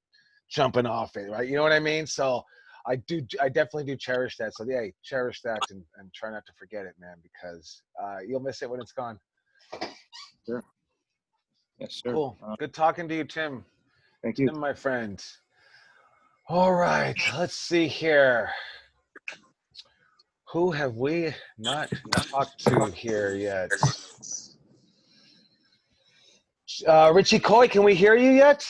jumping off it, right? You know what I mean? So I definitely do cherish that. So yeah, cherish that and try not to forget it, man, because you'll miss it when it's gone. Sure. Yes, sir. Cool. Good talking to you, Tim. Thank you. Tim, my friend. All right, let's see here. Who have we not talked to here yet? Richie Coy, can we hear you yet?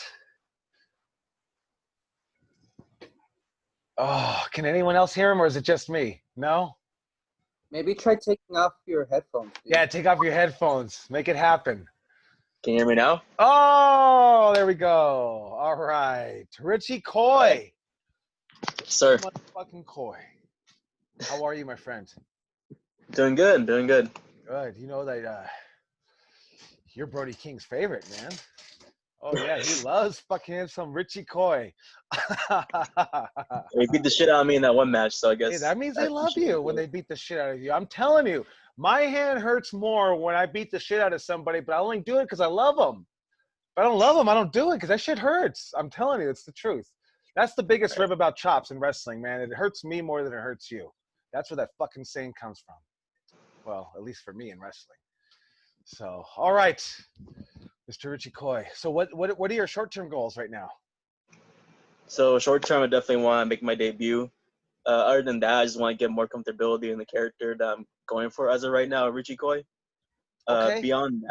Oh, can anyone else hear him, or is it just me? No? Maybe try taking off your headphones. Dude. Yeah, take off your headphones. Make it happen. Can you hear me now? Oh, there we go. All right. Richie Coy. Sir. Motherfucking Coy. How are you, my friend? Doing good, doing good. Good. You know that you're Brody King's favorite, man. Oh, yeah, he loves fucking some Richie Coy. They beat the shit out of me in that one match, so I guess. Hey, that means they love you when they beat the shit out of you. I'm telling you, my hand hurts more when I beat the shit out of somebody, but I only do it because I love them. If I don't love them, I don't do it because that shit hurts. I'm telling you, it's the truth. That's the biggest rib about chops in wrestling, man. It hurts me more than it hurts you. That's where that fucking saying comes from. Well, at least for me in wrestling. So, all right, Mr. Richie Coy. So what are your short-term goals right now? So short term, I definitely want to make my debut. Other than that, I just want to get more comfortability in the character that I'm going for as of right now, Richie Coy. Okay. Beyond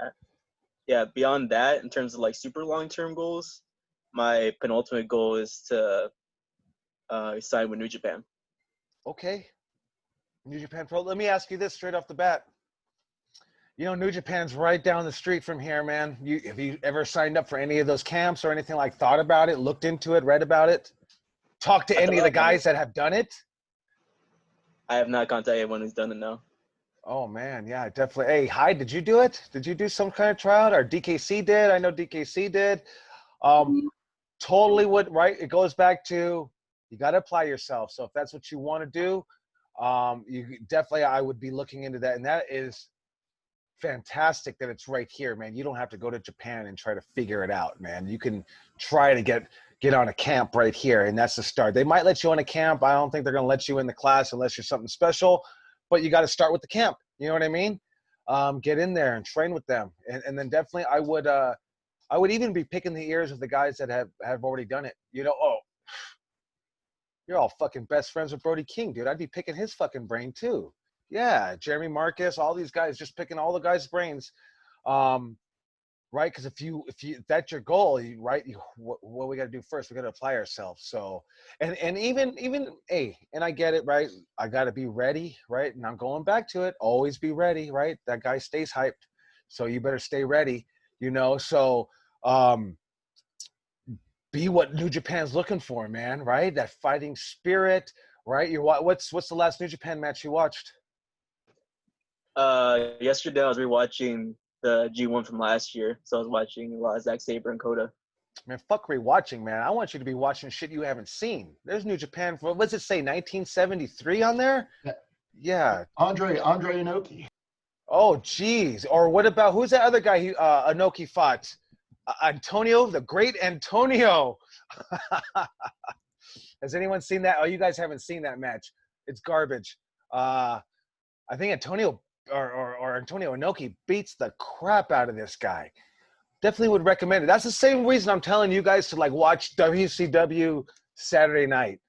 that, in terms of like super long-term goals, my penultimate goal is to sign with New Japan. Okay. New Japan Pro. Let me ask you this straight off the bat. You know, New Japan's right down the street from here, man. Have you ever signed up for any of those camps or anything, like thought about it, looked into it, read about it, talked to any of the guys that have done it? I have not contacted anyone who's done it now. Oh, man, yeah, definitely. Hey, Hyde, did you do it? Did you do some kind of tryout? Or DKC did? I know DKC did. Totally would, right? It goes back to you got to apply yourself. So if that's what you want to do, you definitely, I would be looking into that. And that is fantastic that it's right here, man. You don't have to go to Japan and try to figure it out, man. You can try to get on a camp right here, and that's the start. They might let you on a camp. I don't think they're going to let you in the class unless you're something special, but you got to start with the camp. You know what I mean? Get in there and train with them, and then definitely I would even be picking the ears of the guys that have already done it. You know, oh, you're all fucking best friends with Brody King, dude. I'd be picking his fucking brain too. Yeah, Jeremy Marcus, all these guys, just picking all the guys' brains, right? Because if that's your goal, right? What we got to do first? We got to apply ourselves. So, and even hey, and I get it, right? I got to be ready, right? And I'm going back to it. Always be ready, right? That guy stays hyped, so you better stay ready. You know, so be what New Japan's looking for, man. Right? That fighting spirit, right? What's the last New Japan match you watched? Yesterday I was rewatching the G1 from last year, so I was watching Zack Sabre and Kota. Man, fuck rewatching, man. I want you to be watching shit you haven't seen. There's New Japan. What does it say? 1973 on there? Yeah. Andre Inoki. Oh, geez. Or what about who's that other guy? Inoki fought Antonio, the great Antonio. Has anyone seen that? Oh, you guys haven't seen that match. It's garbage. I think Antonio or Antonio Inoki beats the crap out of this guy. Definitely would recommend it. That's the same reason I'm telling you guys to like watch WCW Saturday night.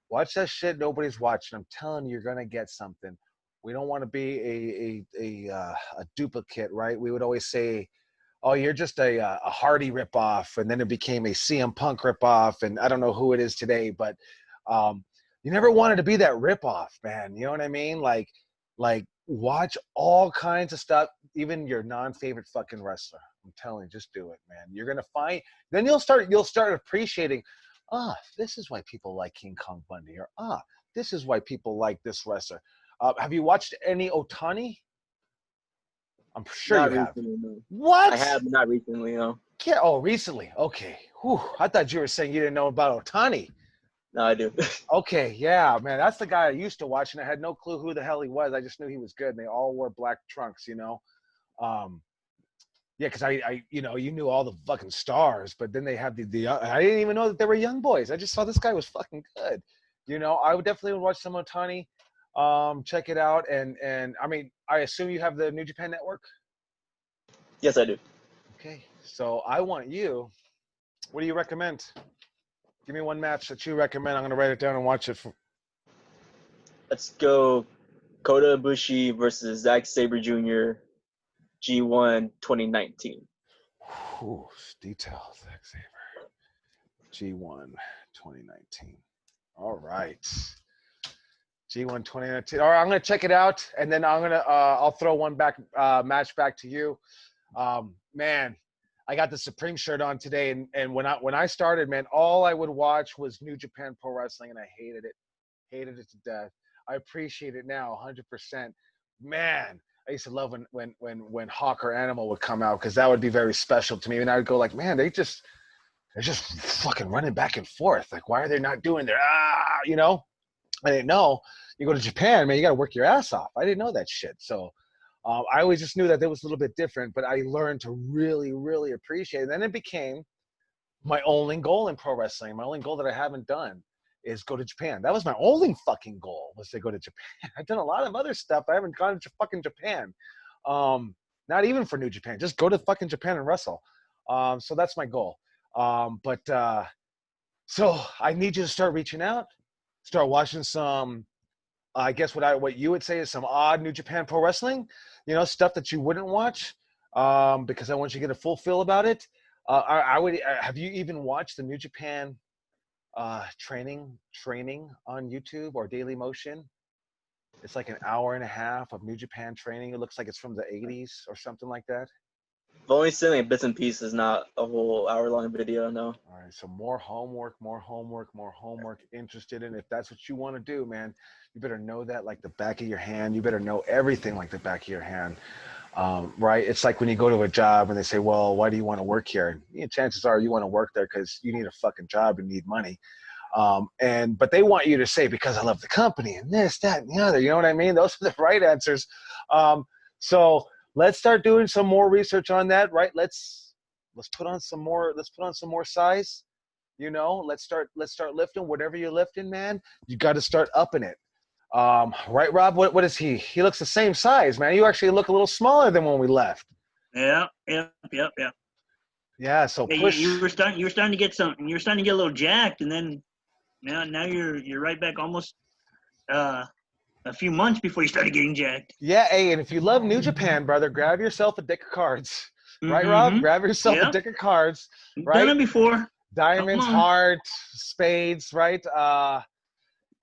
Watch that shit nobody's watching. I'm telling you, you're gonna get something. We don't want to be a duplicate, right? We would always say, "Oh, you're just a Hardy ripoff," and then it became a CM Punk ripoff, and I don't know who it is today, but you never wanted to be that ripoff, man. You know what I mean? Like watch all kinds of stuff, even your non-favorite fucking wrestler. I'm telling you, just do it, man. You're gonna find. Then you'll start appreciating. This is why people like King Kong Bundy, or this is why people like this wrestler. Have you watched any Otani? I'm sure Not you have. recently, no. What? I have, not recently, no. Yeah. Oh, recently. Okay. Whew. I thought you were saying you didn't know about Otani. No, I do. Okay, yeah, man. That's the guy I used to watch, and I had no clue who the hell he was. I just knew he was good, and they all wore black trunks, you know. Yeah, because you know, you knew all the fucking stars, but then they have the I didn't even know that they were young boys. I just saw this guy was fucking good. You know, I would definitely watch some Otani. Check it out, and I mean, I assume you have the New Japan Network. Yes, I do. Okay, so I want you. What do you recommend? Give me one match that you recommend. I'm gonna write it down and watch it. Let's go Kota Ibushi versus Zack Sabre Jr. G1 2019. Ooh, details. Zack Sabre. G1 2019. All right. G1 2019. All right, I'm gonna check it out, and then I'm gonna I'll throw one match back to you. Man, I got the Supreme shirt on today, and when I started, man, all I would watch was New Japan Pro Wrestling, and I hated it to death. I appreciate it now 100%. Man, I used to love when Hawk or Animal would come out, because that would be very special to me, and I would go like, man, they're just fucking running back and forth. Like, why are they not doing their you know? I didn't know. You go to Japan, man, you got to work your ass off. I didn't know that shit. So I always just knew that it was a little bit different, but I learned to really, really appreciate it. And then it became my only goal in pro wrestling. My only goal that I haven't done is go to Japan. That was my only fucking goal, was to go to Japan. I've done a lot of other stuff. I haven't gone to fucking Japan. Not even for New Japan. Just go to fucking Japan and wrestle. So that's my goal. So I need you to start reaching out, start watching some, I guess what you would say is some odd New Japan Pro Wrestling, you know, stuff that you wouldn't watch, because I want you to get a full feel about it. I would. Have you even watched the New Japan training on YouTube or Daily Motion? It's like an hour and a half of New Japan training. It looks like it's from the 80s or something like that. I've only seen like bits and pieces, not a whole hour-long video, no. All right, so more homework. Interested in, if that's what you want to do, man, you better know that like the back of your hand. You better know everything like the back of your hand, right? It's like when you go to a job and they say, well, why do you want to work here? And chances are you want to work there because you need a fucking job and need money. But they want you to say, because I love the company and this, that, and the other. You know what I mean? Those are the right answers. So let's start doing some more research on that, right? Let's put on some more size. You know, let's start lifting. Whatever you're lifting, man, you got to start upping it. Right, Rob? What is he? He looks the same size, man. You actually look a little smaller than when we left. Yeah. Yeah. So push. You were starting to get something. You were starting to get a little jacked, and then now you're right back almost a few months before you started getting jacked. Yeah, hey, and if you love New Japan, brother, grab yourself a deck of cards. Right, Rob? Grab yourself a deck of cards. Right? Done it before. Diamonds, hearts, spades, right?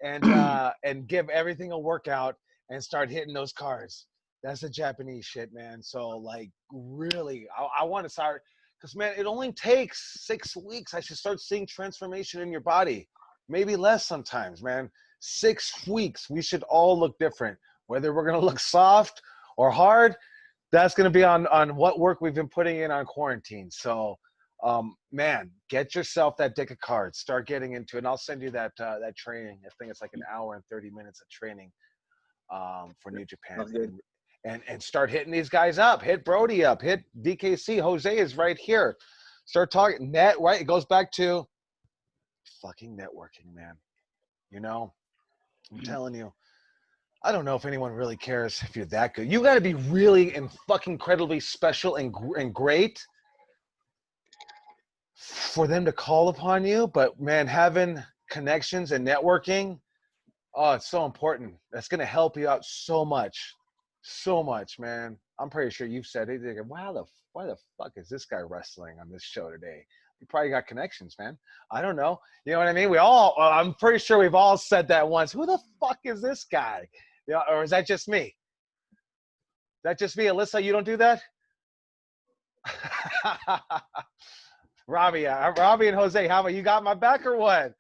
And give everything a workout and start hitting those cards. That's the Japanese shit, man. So, like, really, I want to start, because, man, it only takes 6 weeks. I should start seeing transformation in your body. Maybe less sometimes, man. 6 weeks, we should all look different. Whether we're going to look soft or hard, that's going to be on what work we've been putting in on quarantine. So, man, get yourself that deck of cards. Start getting into it. And I'll send you that training. I think it's like an hour and 30 minutes of training for New Japan. And start hitting these guys up. Hit Brody up. Hit DKC. Jose is right here. Start talking. Right? It goes back to fucking networking, man. You know? I'm telling you. I don't know if anyone really cares if you're that good. You got to be really and fucking incredibly special and great for them to call upon you. But, man, having connections and networking, oh, it's so important. That's going to help you out so much. So much, man. I'm pretty sure you've said it. They're like, why the fuck is this guy wrestling on this show today? You probably got connections, man. I don't know. You know what I mean? I'm pretty sure we've all said that once. Who the fuck is this guy? Yeah, or is that just me? Is that just me? Alyssa, you don't do that? Robbie and Jose, how about you got my back or what?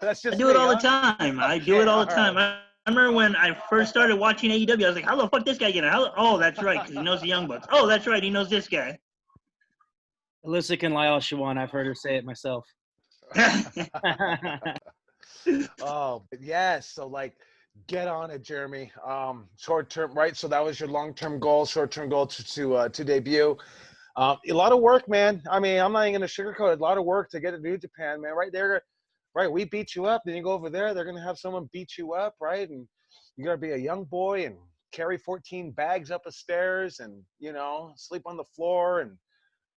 That's just I do it all the time. I do it all the time. I remember when I first started watching AEW, I was like, how the fuck this guy getting it? Oh, that's right, because he knows the Young Bucks. Oh, that's right, he knows this guy. Alyssa can lie all she wants. I've heard her say it myself. Oh, but yes. So, like, get on it, Jeremy. Short term, right? So that was your long term goal. Short term goal to debut. A lot of work, man. I mean, I'm not even gonna sugarcoat it. A lot of work to get to New Japan, man. Right there, right? We beat you up, then you go over there. They're gonna have someone beat you up, right? And you gotta be a young boy and carry 14 bags up the stairs, and sleep on the floor, and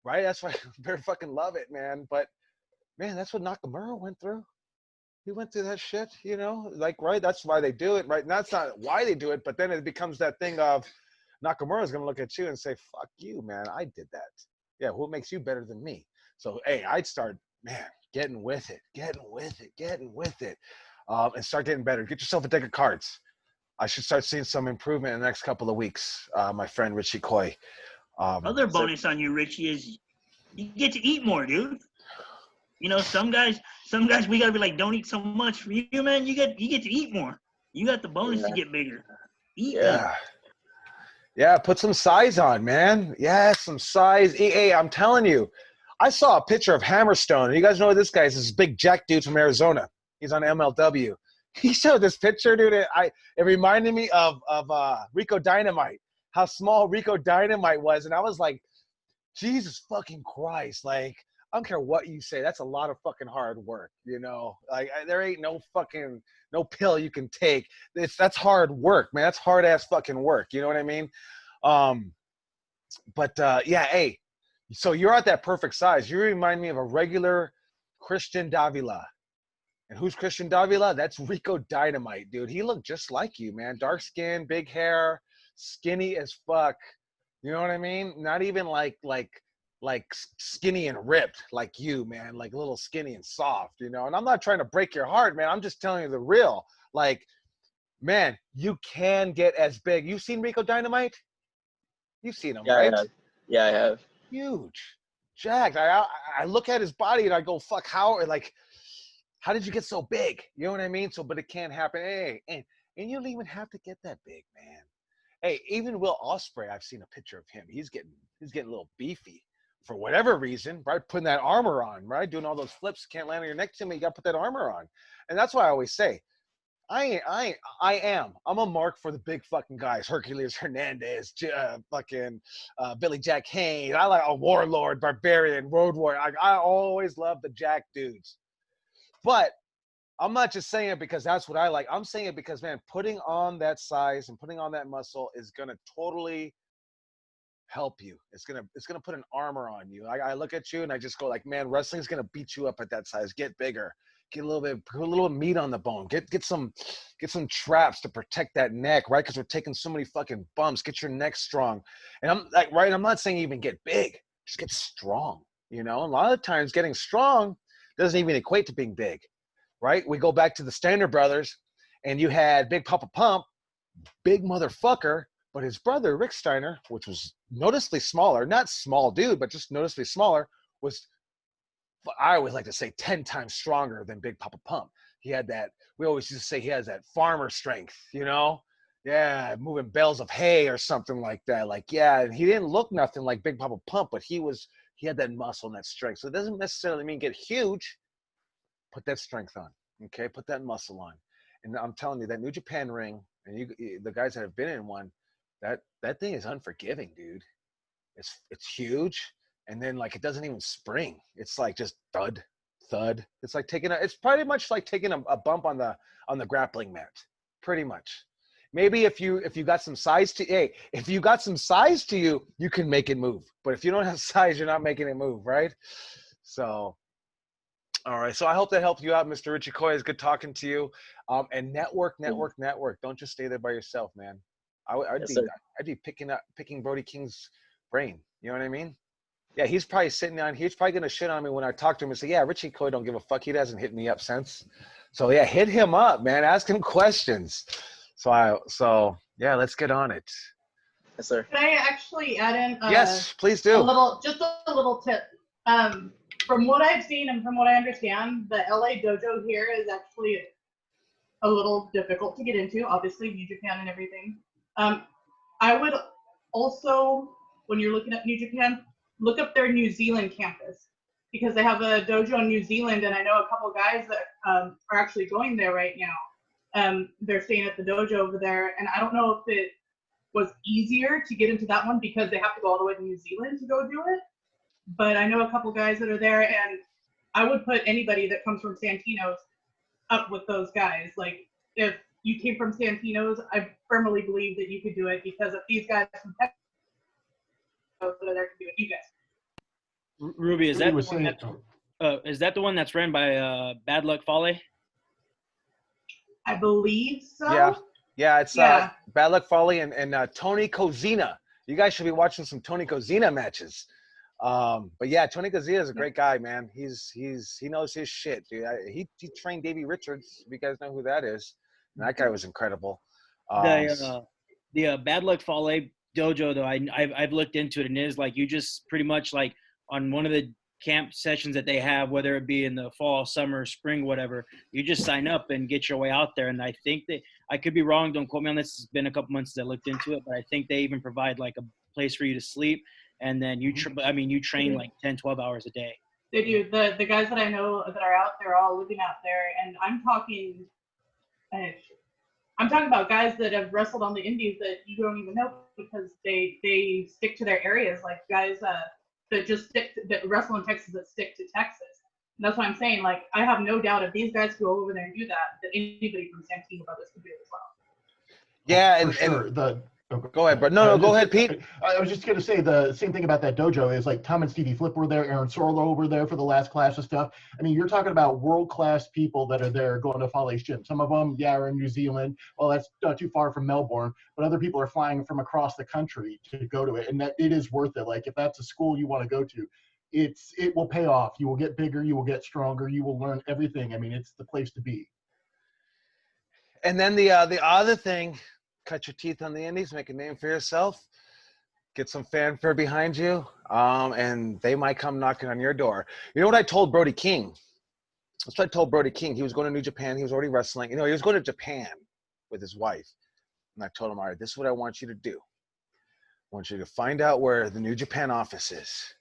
right. That's why I very fucking love it, man. But man, that's what Nakamura went through. He went through that shit, right? That's why they do it, right? And that's not why they do it, but then it becomes that thing of Nakamura's going to look at you and say, fuck you, man. I did that. Yeah, what makes you better than me? So, hey, I'd start, man, getting with it, and start getting better. Get yourself a deck of cards. I should start seeing some improvement in the next couple of weeks, my friend Richie Coy. Other bonus on you, Richie, is you get to eat more, dude. Some guys we gotta be like, don't eat so much. For you, man, you get to eat more. You got the bonus to get bigger. Eat yeah. Yeah, put some size on, man. Yeah, some size. Hey, I'm telling you, I saw a picture of Hammerstone. You guys know who this guy is? This big jack dude from Arizona. He's on MLW. He showed this picture, dude. It reminded me of Rico Dynamite, how small Rico Dynamite was. And I was like, Jesus fucking Christ. Like, I don't care what you say. That's a lot of fucking hard work, Like, there ain't no pill you can take. That's hard work, man. That's hard ass fucking work. You know what I mean? Yeah, hey, so you're at that perfect size. You remind me of a regular Christian Davila. And who's Christian Davila? That's Rico Dynamite, dude. He looked just like you, man. Dark skin, big hair, skinny as fuck. You know what I mean? Not even like skinny and ripped like you, man. Like a little skinny and soft, And I'm not trying to break your heart, man. I'm just telling you the real. Like, man, you can get as big. You've seen Rico Dynamite? You've seen him, right? Yeah, I have. Huge, jacked. I look at his body and I go, fuck, how did you get so big? You know what I mean? So, but it can't happen. Hey, and you don't even have to get that big, man. Hey, even Will Ospreay, I've seen a picture of him. He's getting a little beefy for whatever reason, right? Putting that armor on, right? Doing all those flips, can't land on your neck to me. You got to put that armor on, and that's why I always say, I'm a mark for the big fucking guys. Hercules Hernandez, Billy Jack Haynes. I like a Warlord, Barbarian, Road Warrior. I always love the Jack dudes. But I'm not just saying it because that's what I like. I'm saying it because, man, putting on that size and putting on that muscle is going to totally help you. It's gonna put an armor on you. I look at you and I just go like, man, wrestling's going to beat you up at that size. Get bigger. Get a little meat on the bone. Get some traps to protect that neck, right? Because we're taking so many fucking bumps. Get your neck strong. And I'm like, right, I'm not saying even get big. Just get strong. A lot of times getting strong doesn't even equate to being big. Right? We go back to the Steiner brothers, and you had Big Papa Pump, big motherfucker, but his brother, Rick Steiner, which was noticeably smaller, not small dude, but just noticeably smaller, was, I always like to say, 10 times stronger than Big Papa Pump. He had that, we always used to say he has that farmer strength, Yeah, moving bales of hay or something like that. Like, yeah, and he didn't look nothing like Big Papa Pump, but he had that muscle and that strength. So it doesn't necessarily mean get huge. Put that strength on, okay? Put that muscle on. And I'm telling you, that New Japan ring, and the guys that have been in one, that thing is unforgiving, dude. It's huge, and then like it doesn't even spring. It's like just thud. It's like it's pretty much like taking a bump on the grappling mat, pretty much. Maybe if you got some size if you got some size to you, you can make it move. But if you don't have size, you're not making it move, right? So. All right, so I hope that helped you out, Mr. Richie Coy. It's good talking to you. And network. Don't just stay there by yourself, man. I'd be picking Brody King's brain. You know what I mean? Yeah, he's probably gonna shit on me when I talk to him and say, yeah, Richie Coy don't give a fuck. He hasn't hit me up since. So yeah, hit him up, man. Ask him questions. So yeah, let's get on it. Yes, sir. Can I actually add in? Yes, please do. Just a little tip. From what I've seen and from what I understand, the LA dojo here is actually a little difficult to get into, obviously, New Japan and everything. I would also, when you're looking at New Japan, look up their New Zealand campus because they have a dojo in New Zealand, and I know a couple guys that are actually going there right now. They're staying at the dojo over there, and I don't know if it was easier to get into that one because they have to go all the way to New Zealand to go do it. But I know a couple guys that are there, and I would put anybody that comes from Santino's up with those guys. Like, if you came from Santino's, I firmly believe that you could do it, because if these guys from Texas that are there can do it, you guys. Ruby, is that the one that's ran by Bad Luck Fale? I believe so. Yeah, it's Bad Luck Fale and Tony Kozina. You guys should be watching some Tony Kozina matches. But yeah, Tony Kozina is a great guy, man. He knows his shit, dude. He trained Davey Richards, if you guys know who that is. And that guy was incredible. The Bad Luck Fale dojo, though, I've looked into it, and it is like you just pretty much like on one of the camp sessions that they have, whether it be in the fall, summer, spring, whatever, you just sign up and get your way out there. And I think that, I could be wrong, don't quote me on this, it's been a couple months since I looked into it, but I think they even provide like a place for you to sleep, and then you train like 10, 12 hours a day. They do. The guys that I know that are out there are all living out there, and I'm talking about guys that have wrestled on the indies that you don't even know, because they stick to their areas, like guys that wrestle in Texas that stick to Texas. And that's what I'm saying. Like, I have no doubt if these guys go over there and do that anybody from Santino Brothers could do it as well. Yeah, for sure. Go ahead, bro. No, go ahead, Pete. I was just going to say the same thing about that dojo is like Tom and Stevie Flip were there, Aaron Sorlo were there for the last class of stuff. I mean, you're talking about world-class people that are there going to Fale's gym. Some of them, are in New Zealand. Well, that's not too far from Melbourne, but other people are flying from across the country to go to it, and that it is worth it. Like, if that's a school you want to go to, it will pay off. You will get bigger, you will get stronger, you will learn everything. I mean, it's the place to be. And then the other thing, cut your teeth on the indies, make a name for yourself, get some fanfare behind you, and they might come knocking on your door. You know what I told Brody King? That's what I told Brody King. He was going to New Japan. He was already wrestling. He was going to Japan with his wife. And I told him, all right, this is what I want you to do. I want you to find out where the New Japan office is.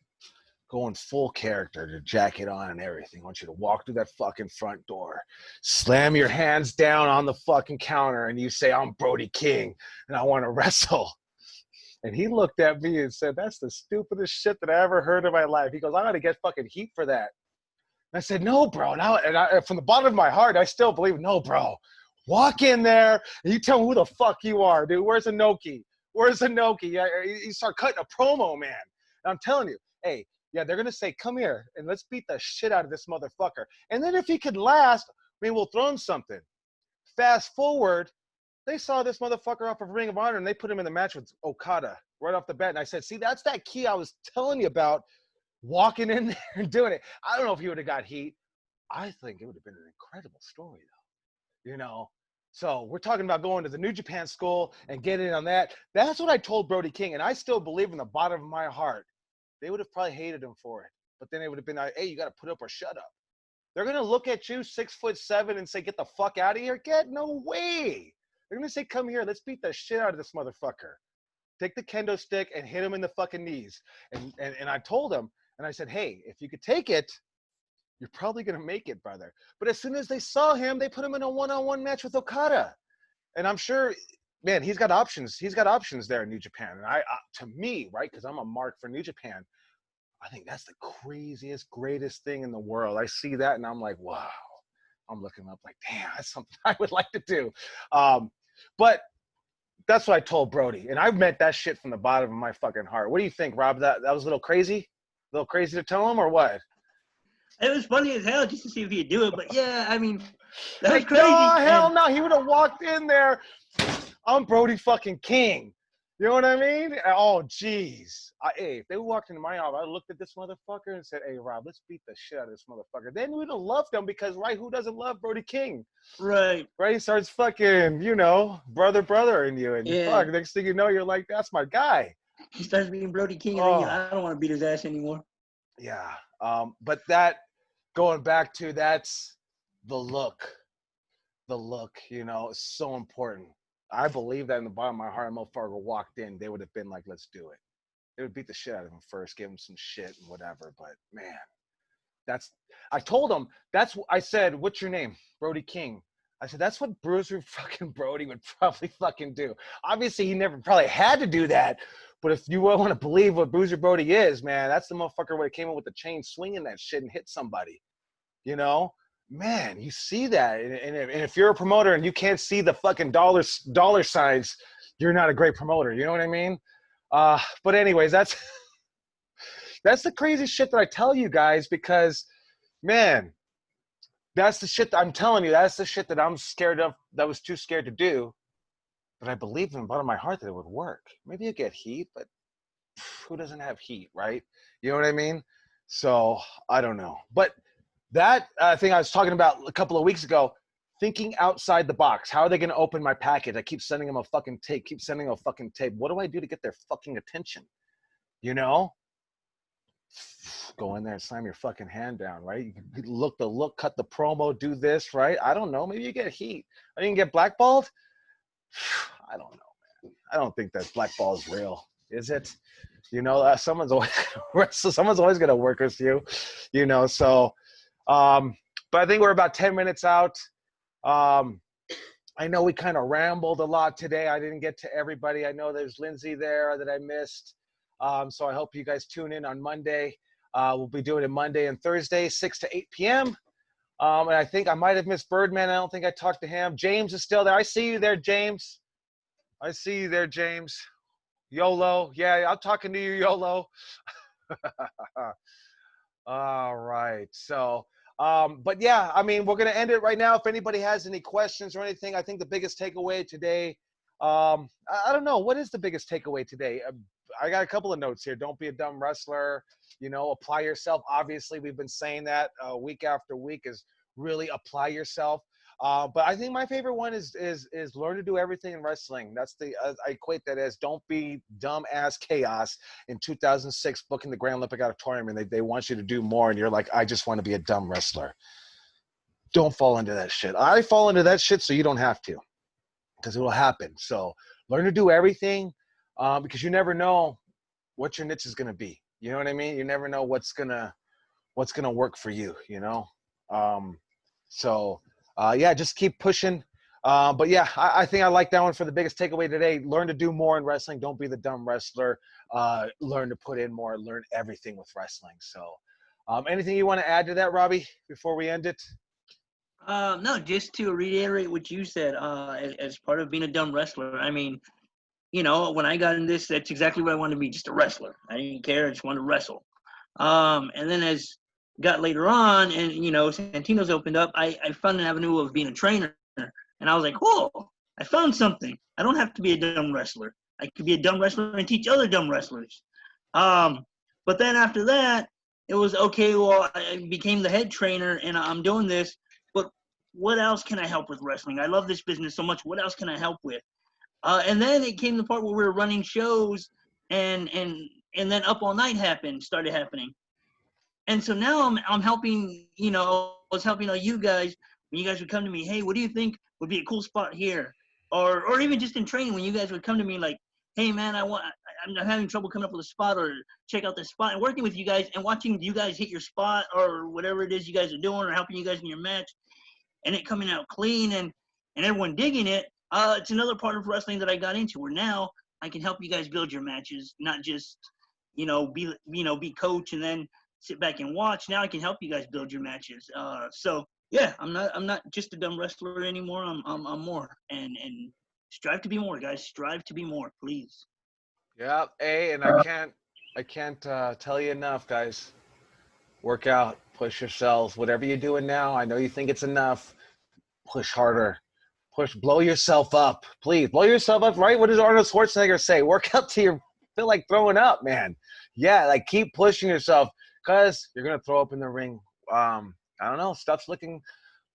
Go in full character, to jacket on and everything. I want you to walk through that fucking front door, slam your hands down on the fucking counter, and you say, I'm Brody King, and I want to wrestle. And he looked at me and said, that's the stupidest shit that I ever heard in my life. He goes, I got to get fucking heat for that. And I said, no, bro. Now, from the bottom of my heart, I still believe, no, bro. Walk in there, and you tell me who the fuck you are, dude. Where's Inoki? Where's Inoki? You start cutting a promo, man. And I'm telling you, hey, yeah, they're going to say, come here, and let's beat the shit out of this motherfucker. And then if he could last, we'll throw him something. Fast forward, they saw this motherfucker off of Ring of Honor, and they put him in the match with Okada right off the bat. And I said, see, that's that key I was telling you about, walking in there and doing it. I don't know if he would have got heat. I think it would have been an incredible story, though. So we're talking about going to the New Japan school and getting in on that. That's what I told Brody King, and I still believe in the bottom of my heart. They would have probably hated him for it. But then it would have been like, hey, you got to put up or shut up. They're going to look at you 6'7" and say, get the fuck out of here. Get no way. They're going to say, come here. Let's beat the shit out of this motherfucker. Take the kendo stick and hit him in the fucking knees. And I told him, and I said, hey, if you could take it, you're probably going to make it, brother. But as soon as they saw him, they put him in a one-on-one match with Okada. And I'm sure, man, he's got options. He's got options there in New Japan. And to me, right, because I'm a mark for New Japan, I think that's the craziest, greatest thing in the world. I see that, and I'm like, wow. I'm looking up like, damn, that's something I would like to do. But that's what I told Brody. And I meant that shit from the bottom of my fucking heart. What do you think, Rob? That was a little crazy? A little crazy to tell him, or what? It was funny as hell just to see if he'd do it. But, yeah, I mean, that was crazy. No, hell no. He would have walked in there. I'm Brody fucking King. You know what I mean? Oh, jeez. Hey, if they walked into my office, I looked at this motherfucker and said, hey, Rob, let's beat the shit out of this motherfucker. Then we'd have loved him because, right, who doesn't love Brody King? Right. Right? He starts fucking, brother in you. And fuck, next thing you know, you're like, that's my guy. He starts being Brody King, and then I don't want to beat his ass anymore. Yeah. But that, going back to, that's the look. The look, is so important. I believe that in the bottom of my heart, a motherfucker walked in, they would have been like, let's do it. They would beat the shit out of him first, give him some shit and whatever. But, man, I told him, I said, what's your name? Brody King. I said, that's what Bruiser fucking Brody would probably fucking do. Obviously, he never probably had to do that. But if you want to believe what Bruiser Brody is, man, that's the motherfucker where he came in with the chain swinging that shit and hit somebody. You know? Man, you see that. And if you're a promoter and you can't see the fucking dollar signs, you're not a great promoter. You know what I mean? But anyways, that's the crazy shit that I tell you guys because, man, that's the shit that I'm telling you. That's the shit that I'm scared of, that was too scared to do. But I believe in the bottom of my heart that it would work. Maybe you get heat, but who doesn't have heat, right? You know what I mean? So I don't know. But that thing I was talking about a couple of weeks ago, thinking outside the box. How are they going to open my package? I keep sending them a fucking tape. What do I do to get their fucking attention? You know? Go in there and slam your fucking hand down, right? You look the look, cut the promo, do this, right? I don't know. Maybe you get heat. I didn't get blackballed. I don't know, man. I don't think that blackball is real, is it? You know, someone's always going to work with you, you know. So, but I think we're about 10 minutes out. I know we kind of rambled a lot today. I didn't get to everybody. I know there's Lindsay there that I missed. So I hope you guys tune in on Monday. We'll be doing it Monday and Thursday, 6 to 8 p.m. And I think I might have missed Birdman. I don't think I talked to him. James is still there. I see you there, James. YOLO. Yeah, I'm talking to you, YOLO. All right. So, but yeah, I mean, we're going to end it right now. If anybody has any questions or anything, I think the biggest takeaway today, I don't know. What is the biggest takeaway today? I got a couple of notes here. Don't be a dumb wrestler. You know, apply yourself. Obviously, we've been saying that week after week is really apply yourself. But I think my favorite one is learn to do everything in wrestling. That's I equate that as don't be dumb ass chaos in 2006 booking the Grand Olympic Auditorium and they want you to do more and you're like, I just want to be a dumb wrestler. Don't fall into that shit. I fall into that shit so you don't have to, because it will happen. So learn to do everything because you never know what your niche is going to be. You know what I mean? You never know what's gonna work for you, you know? Yeah, just keep pushing. But yeah, I think I like that one for the biggest takeaway today. Learn to do more in wrestling. Don't be the dumb wrestler. Learn to put in more. Learn everything with wrestling. So anything you want to add to that, Robbie, before we end it? No, just to reiterate what you said, as part of being a dumb wrestler, I mean, you know, when I got in this, that's exactly what I wanted to be, just a wrestler. I didn't care, I just wanted to wrestle. And then as got later on and, you know, Santino's opened up, I found an avenue of being a trainer. And I was like, whoa, I found something. I don't have to be a dumb wrestler. I could be a dumb wrestler and teach other dumb wrestlers. But then after that, it was, okay, well, I became the head trainer and I'm doing this, but what else can I help with wrestling? I love this business so much. What else can I help with? And then it came to the part where we were running shows and then Up All Night started happening. And so now I'm helping, you know, I was helping you guys when you guys would come to me, hey, what do you think would be a cool spot here? Or even just in training when you guys would come to me like, hey man, I'm having trouble coming up with a spot, or check out this spot, and working with you guys and watching you guys hit your spot or whatever it is you guys are doing, or helping you guys in your match and it coming out clean and everyone digging it. It's another part of wrestling that I got into where now I can help you guys build your matches, not just, be coach and then sit back and watch. Now I can help you guys build your matches. So yeah, I'm not just a dumb wrestler anymore. I'm more, and strive to be more, guys. Strive to be more, please. Yeah, and I can't tell you enough, guys. Work out, push yourselves. Whatever you're doing now, I know you think it's enough. Push harder. Blow yourself up. Please, blow yourself up, right? What does Arnold Schwarzenegger say? Work out till you feel like throwing up, man. Yeah, like keep pushing yourself because you're going to throw up in the ring. I don't know. Stuff's looking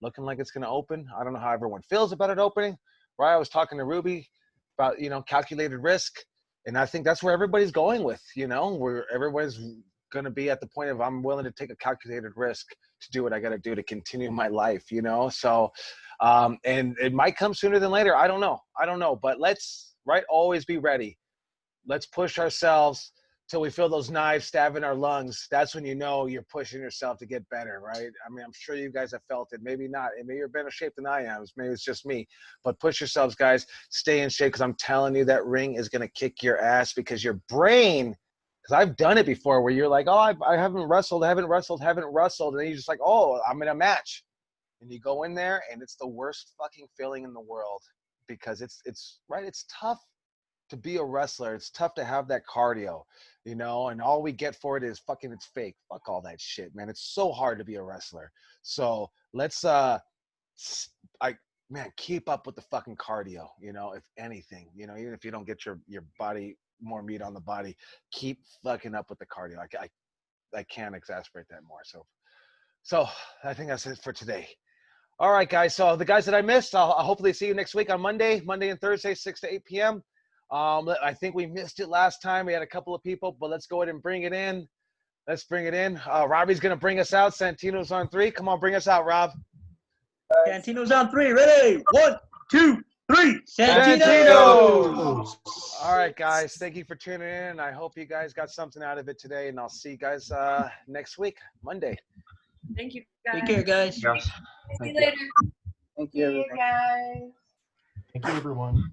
like it's going to open. I don't know how everyone feels about it opening, right? I was talking to Ruby about, calculated risk. And I think that's where everybody's going with, where everybody's going to be at the point of I'm willing to take a calculated risk to do what I got to do to continue my life, So, and it might come sooner than later. I don't know. But let's, always be ready. Let's push ourselves till we feel those knives stabbing our lungs. That's when you know you're pushing yourself to get better, right? I mean, I'm sure you guys have felt it. Maybe not. Maybe you're in better shape than I am. Maybe it's just me. But push yourselves, guys. Stay in shape, because I'm telling you, that ring is going to kick your ass, because your brain, because I've done it before, where you're like, oh, I haven't wrestled. And then you're just like, oh, I'm in a match. And you go in there, and it's the worst fucking feeling in the world, because it's right. It's tough to be a wrestler. It's tough to have that cardio, you know, and all we get for it is fucking, it's fake. Fuck all that shit, man. It's so hard to be a wrestler. So let's, keep up with the fucking cardio, you know, if anything, you know, even if you don't get your body, more meat on the body, keep fucking up with the cardio. I can't exasperate that more. So I think that's it for today. All right, guys. So the guys that I missed, I'll hopefully see you next week on Monday and Thursday, 6 to 8 p.m. I think we missed it last time. We had a couple of people, but let's go ahead and bring it in. Let's bring it in. Robbie's going to bring us out. Santino's on 3. Come on, bring us out, Rob. Santino's on 3. Ready? 1, 2, 3. Santino! All right, guys. Thank you for tuning in. I hope you guys got something out of it today, and I'll see you guys next week, Monday. Thank you, guys. Take care, guys. See you later. Thank you, everyone. guys. Thank you, everyone.